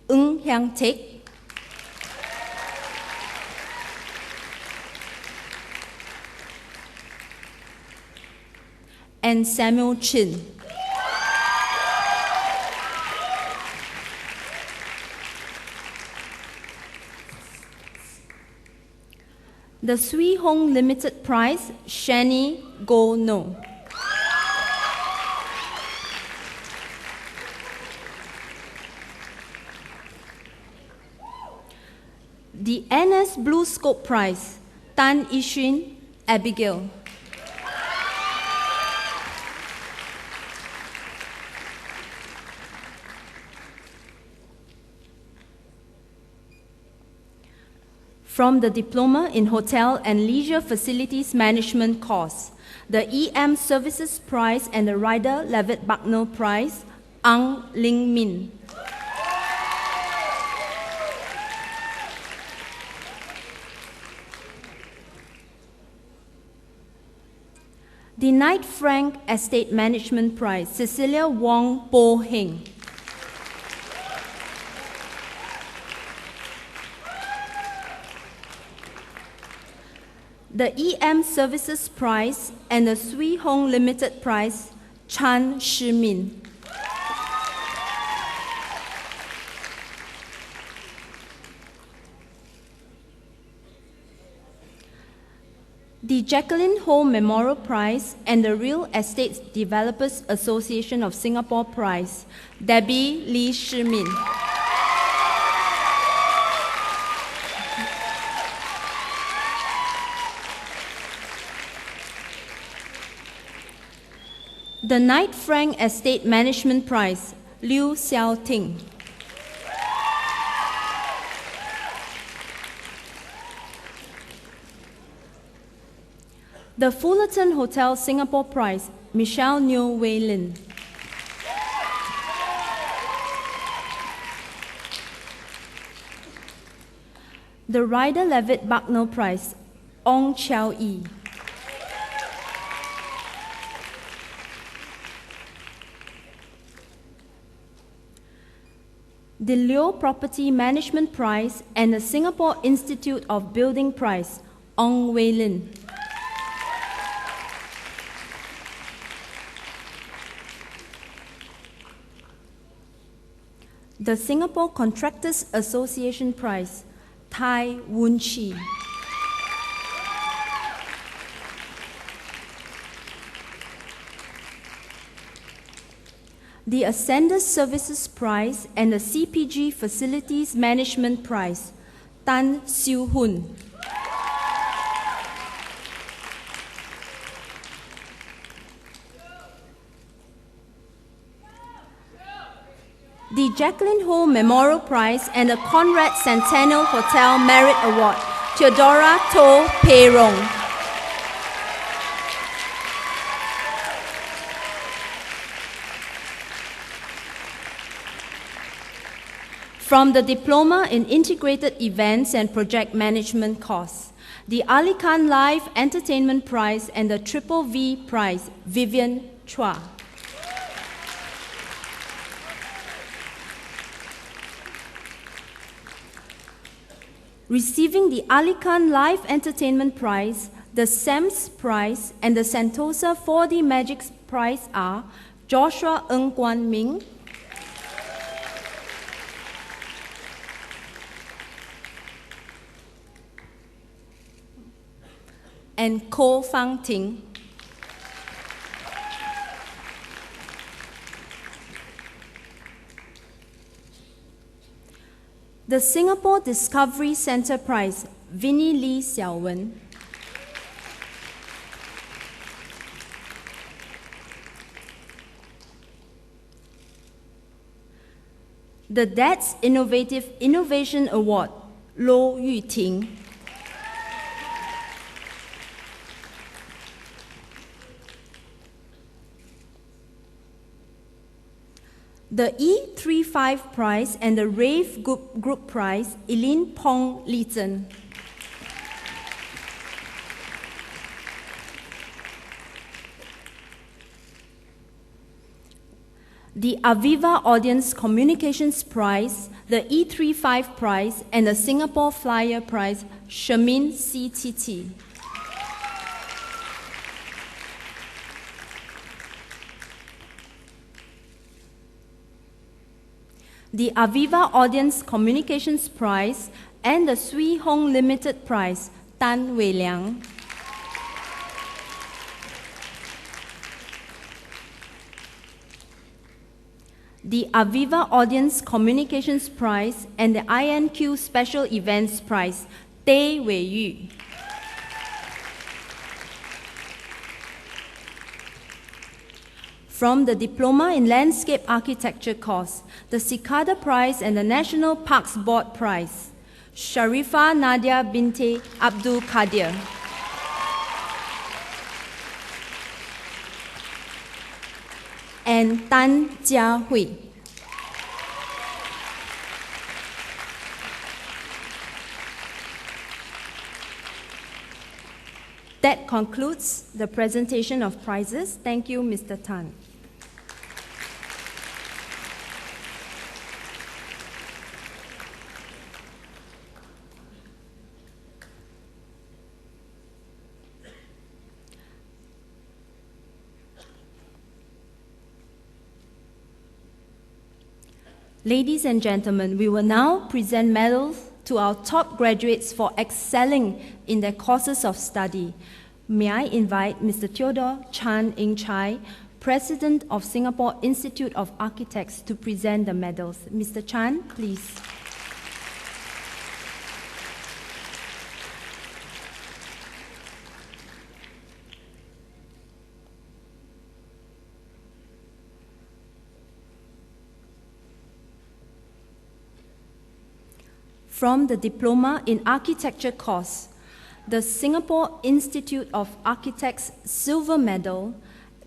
Ng Hyang Tek, and Samuel Chin. The Swee Hong Limited Prize, Shani Go No. The NS Blue Scope Prize, Tan Ishin, Abigail. From the Diploma in Hotel and Leisure Facilities Management course, the EM Services Prize and the Ryder Levitt Bucknell Prize, Ang Ling Min. The Knight Frank Estate Management Prize, Cecilia Wong Po Heng. The EM Services Prize and the Swee Hong Limited Prize, Chan Shi Min. The Jacqueline Ho Memorial Prize and the Real Estate Developers Association of Singapore Prize, Debbie Lee Shi Min. The Knight Frank Estate Management Prize, Liu Xiao Ting. The Fullerton Hotel Singapore Prize, Michelle Neo Wei Lin. The Ryder Levitt Bucknell Prize, Ong Chiao Yi. The Leo Property Management Prize and the Singapore Institute of Building Prize, Ong Wei Lin. The Singapore Contractors Association Prize, Tai Woon Chi. The Ascenders Services Prize and the CPG Facilities Management Prize, Tan Siu Hun. The Jacqueline Ho Memorial Prize and the Conrad Centennial Hotel Merit Award, Theodora To Pei Rong. From the Diploma in Integrated Events and Project Management course, the Ali Khan Live Entertainment Prize and the Triple V Prize, Vivian Chua. Receiving the Ali Khan Live Entertainment Prize, the SAMS Prize, and the Sentosa 4D Magic Prize are Joshua Ng Guan Ming, and Ko Fang Ting. The Singapore Discovery Centre Prize, Vinnie Lee Xiao Wen. The Dad's Innovative Innovation Award, Lo Yuting. The E35 Prize and the Rave Group Prize, Eileen Pong Leeton. The Aviva Audience Communications Prize, the E35 Prize, and the Singapore Flyer Prize, Shamin CTT. The Aviva Audience Communications Prize and the Sui Hong Limited Prize, Tan Wei Liang. The Aviva Audience Communications Prize and the INQ Special Events Prize, Tay Wei Yu. From the Diploma in Landscape Architecture course, the Cicada Prize and the National Parks Board Prize, Sharifa Nadia Binte Abdul Qadir. And Tan Jia Hui. That concludes the presentation of prizes. Thank you, Mr. Tan. Ladies and gentlemen, we will now present medals to our top graduates for excelling in their courses of study. May I invite Mr. Theodore Chan Ing Chai, President of Singapore Institute of Architects, to present the medals. Mr. Chan, please. From the Diploma in Architecture course, the Singapore Institute of Architects Silver Medal,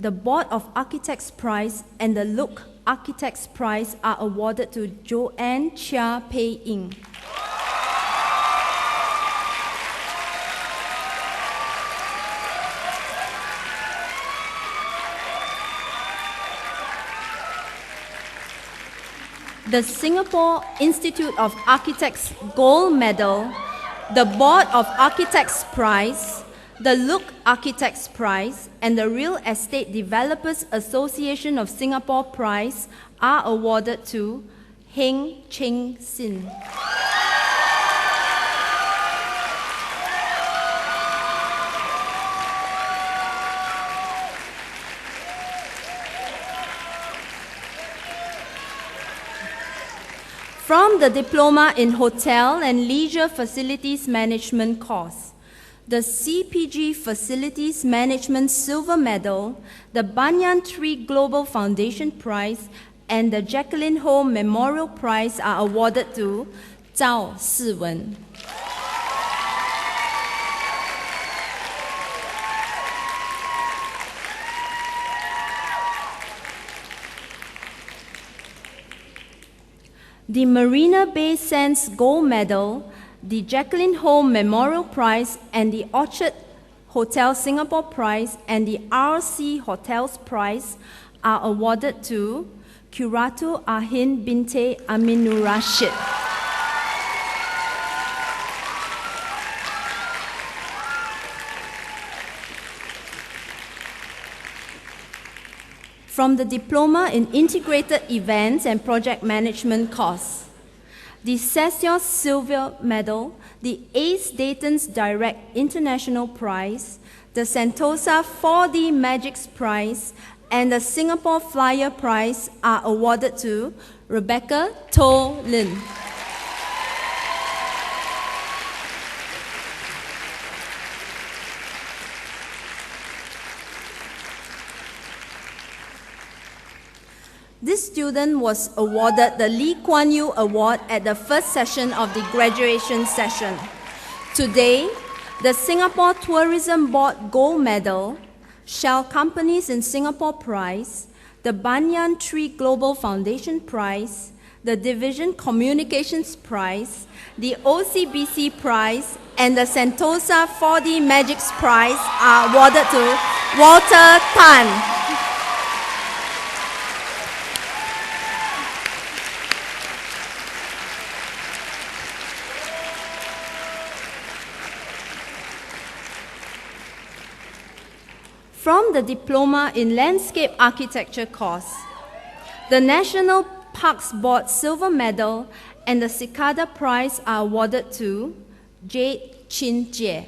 the Board of Architects Prize, and the Look Architects Prize are awarded to Joanne Chia Pei Ying. The Singapore Institute of Architects Gold Medal, the Board of Architects Prize, the Look Architects Prize, and the Real Estate Developers Association of Singapore Prize are awarded to Heng Cheng Sin. From the Diploma in Hotel and Leisure Facilities Management course, the CPG Facilities Management Silver Medal, the Banyan Tree Global Foundation Prize, and the Jacqueline Ho Memorial Prize are awarded to Zhao Siwen. The Marina Bay Sands Gold Medal, the Jacqueline Ho Memorial Prize, and the Orchard Hotel Singapore Prize and the RC Hotels Prize are awarded to Curatu Ahin Binte Aminur Rashid. From the Diploma in Integrated Events and Project Management course, the Cesios Silver Medal, the Ace Dayton's Direct International Prize, the Sentosa 4D Magics Prize, and the Singapore Flyer Prize are awarded to Rebecca To Lin. This student was awarded the Lee Kuan Yew Award at the first session of the graduation session. Today, the Singapore Tourism Board Gold Medal, Shell Companies in Singapore Prize, the Banyan Tree Global Foundation Prize, the Division Communications Prize, the OCBC Prize, and the Sentosa 4D Magics Prize are awarded to Walter Tan. From the Diploma in Landscape Architecture course, the National Parks Board Silver Medal and the Cicada Prize are awarded to Jade Chin Jie.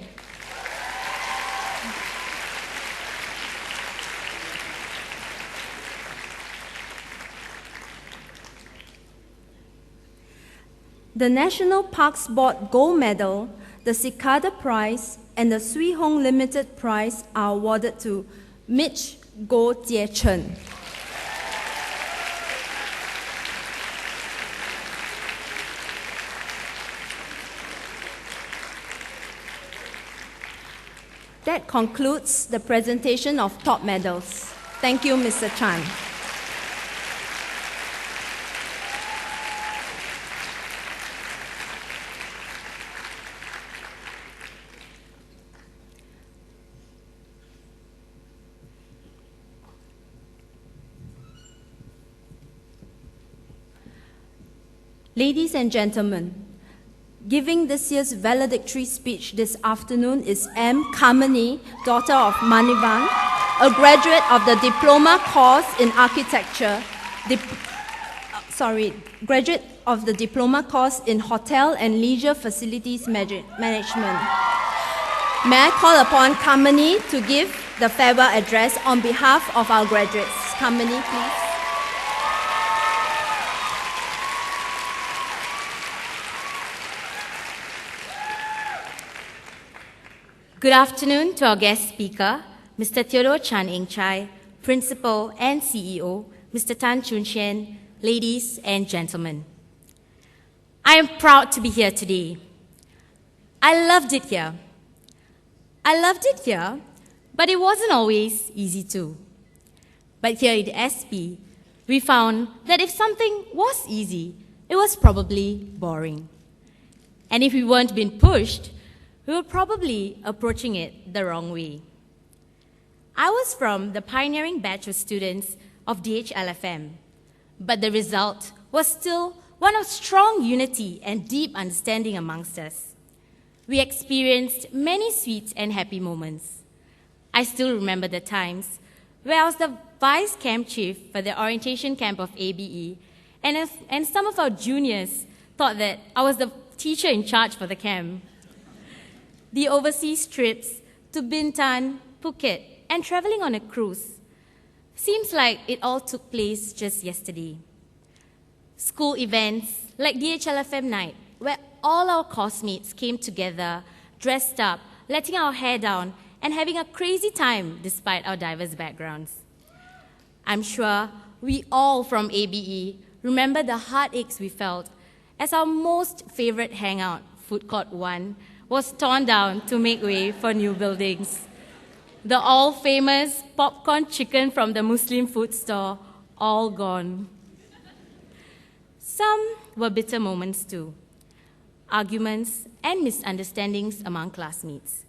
The National Parks Board Gold Medal, the Cicada Prize, and the Swee Hong Limited Prize are awarded to Mitch Goh Jie Chen. That concludes the presentation of top medals. Thank you, Mr. Chan. Ladies and gentlemen, giving this year's valedictory speech this afternoon is M. Kamini, daughter of Manivan, a graduate of the Diploma course in Architecture, graduate of the Diploma course in Hotel and Leisure Facilities Management. May I call upon Kamini to give the farewell address on behalf of our graduates. Kamini, please. Good afternoon to our guest speaker, Mr. Theodore Chan Eng Chai, Principal and CEO, Mr. Tan Chun Shen, ladies and gentlemen. I am proud to be here today. I loved it here. But it wasn't always easy too. But here at SP, we found that if something was easy, it was probably boring. And if we weren't being pushed, we were probably approaching it the wrong way. I was from the pioneering batch of students of DHLFM, but the result was still one of strong unity and deep understanding amongst us. We experienced many sweet and happy moments. I still remember the times where I was the vice camp chief for the orientation camp of ABE, and some of our juniors thought that I was the teacher in charge for the camp. The overseas trips to Bintan, Phuket, and traveling on a cruise. Seems like it all took place just yesterday. School events like DHLFM Night, where all our coursemates came together, dressed up, letting our hair down, and having a crazy time despite our diverse backgrounds. I'm sure we all from ABE remember the heartaches we felt as our most favorite hangout, Food Court 1, was torn down to make way for new buildings. The all-famous popcorn chicken from the Muslim food store, all gone. Some were bitter moments too. Arguments and misunderstandings among classmates.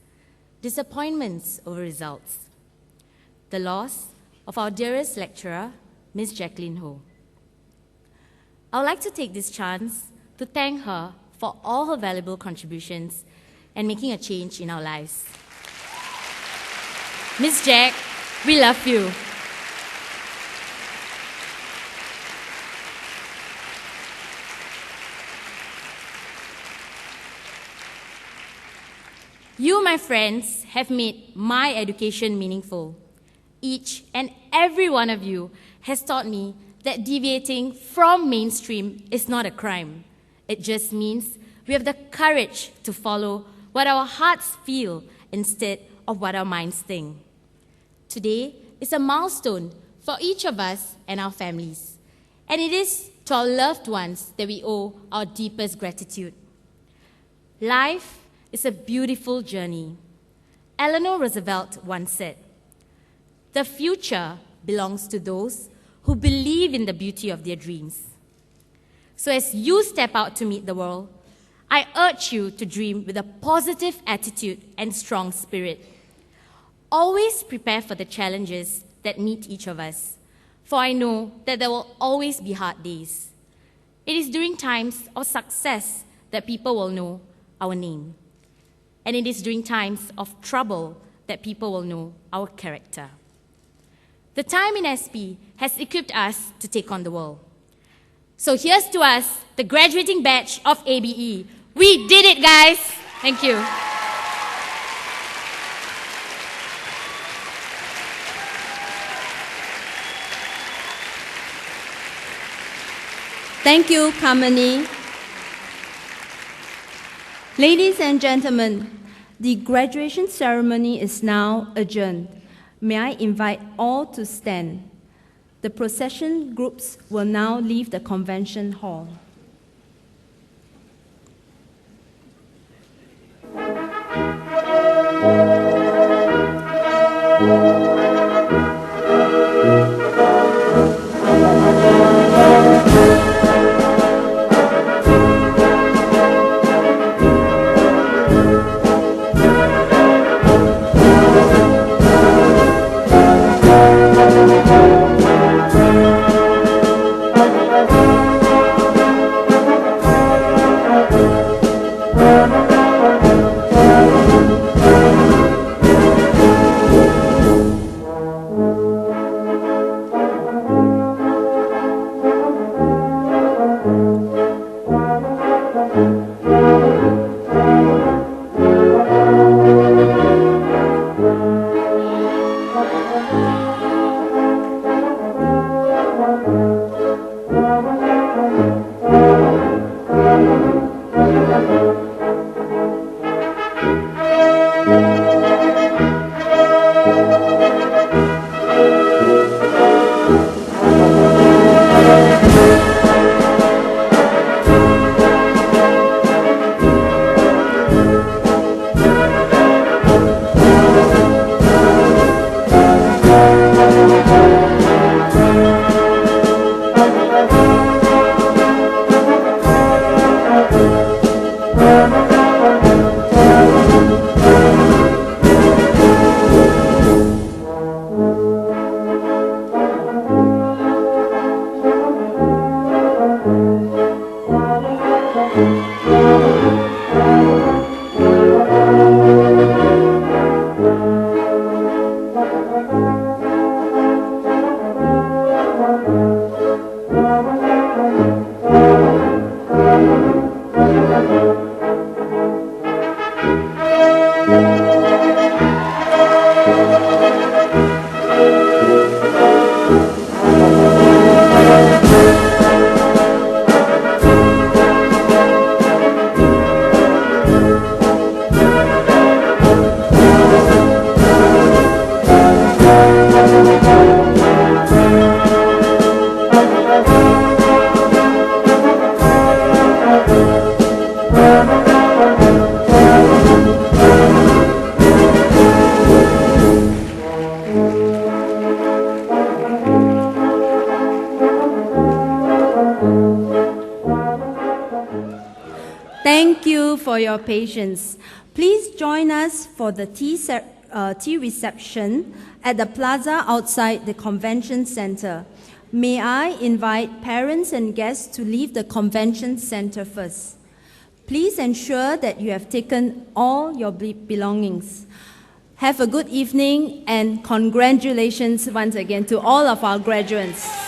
Disappointments over results. The loss of our dearest lecturer, Ms. Jacqueline Ho. I would like to take this chance to thank her for all her valuable contributions and making a change in our lives. Miss Jack, we love you. You, my friends, have made my education meaningful. Each and every one of you has taught me that deviating from mainstream is not a crime. It just means we have the courage to follow what our hearts feel instead of what our minds think. Today is a milestone for each of us and our families. And it is to our loved ones that we owe our deepest gratitude. Life is a beautiful journey. Eleanor Roosevelt once said, "The future belongs to those who believe in the beauty of their dreams." So as you step out to meet the world, I urge you to dream with a positive attitude and strong spirit. Always prepare for the challenges that meet each of us, for I know that there will always be hard days. It is during times of success that people will know our name. And it is during times of trouble that people will know our character. The time in SP has equipped us to take on the world. So here's to us, the graduating batch of ABE. We did it, guys! Thank you. Thank you, Kamini. Ladies and gentlemen, the graduation ceremony is now adjourned. May I invite all to stand. The procession groups will now leave the convention hall. Thank you for your patience. Please join us for the tea reception at the plaza outside the convention center. May I invite parents and guests to leave the convention center first. Please ensure that you have taken all your belongings. Have a good evening and congratulations once again to all of our graduates.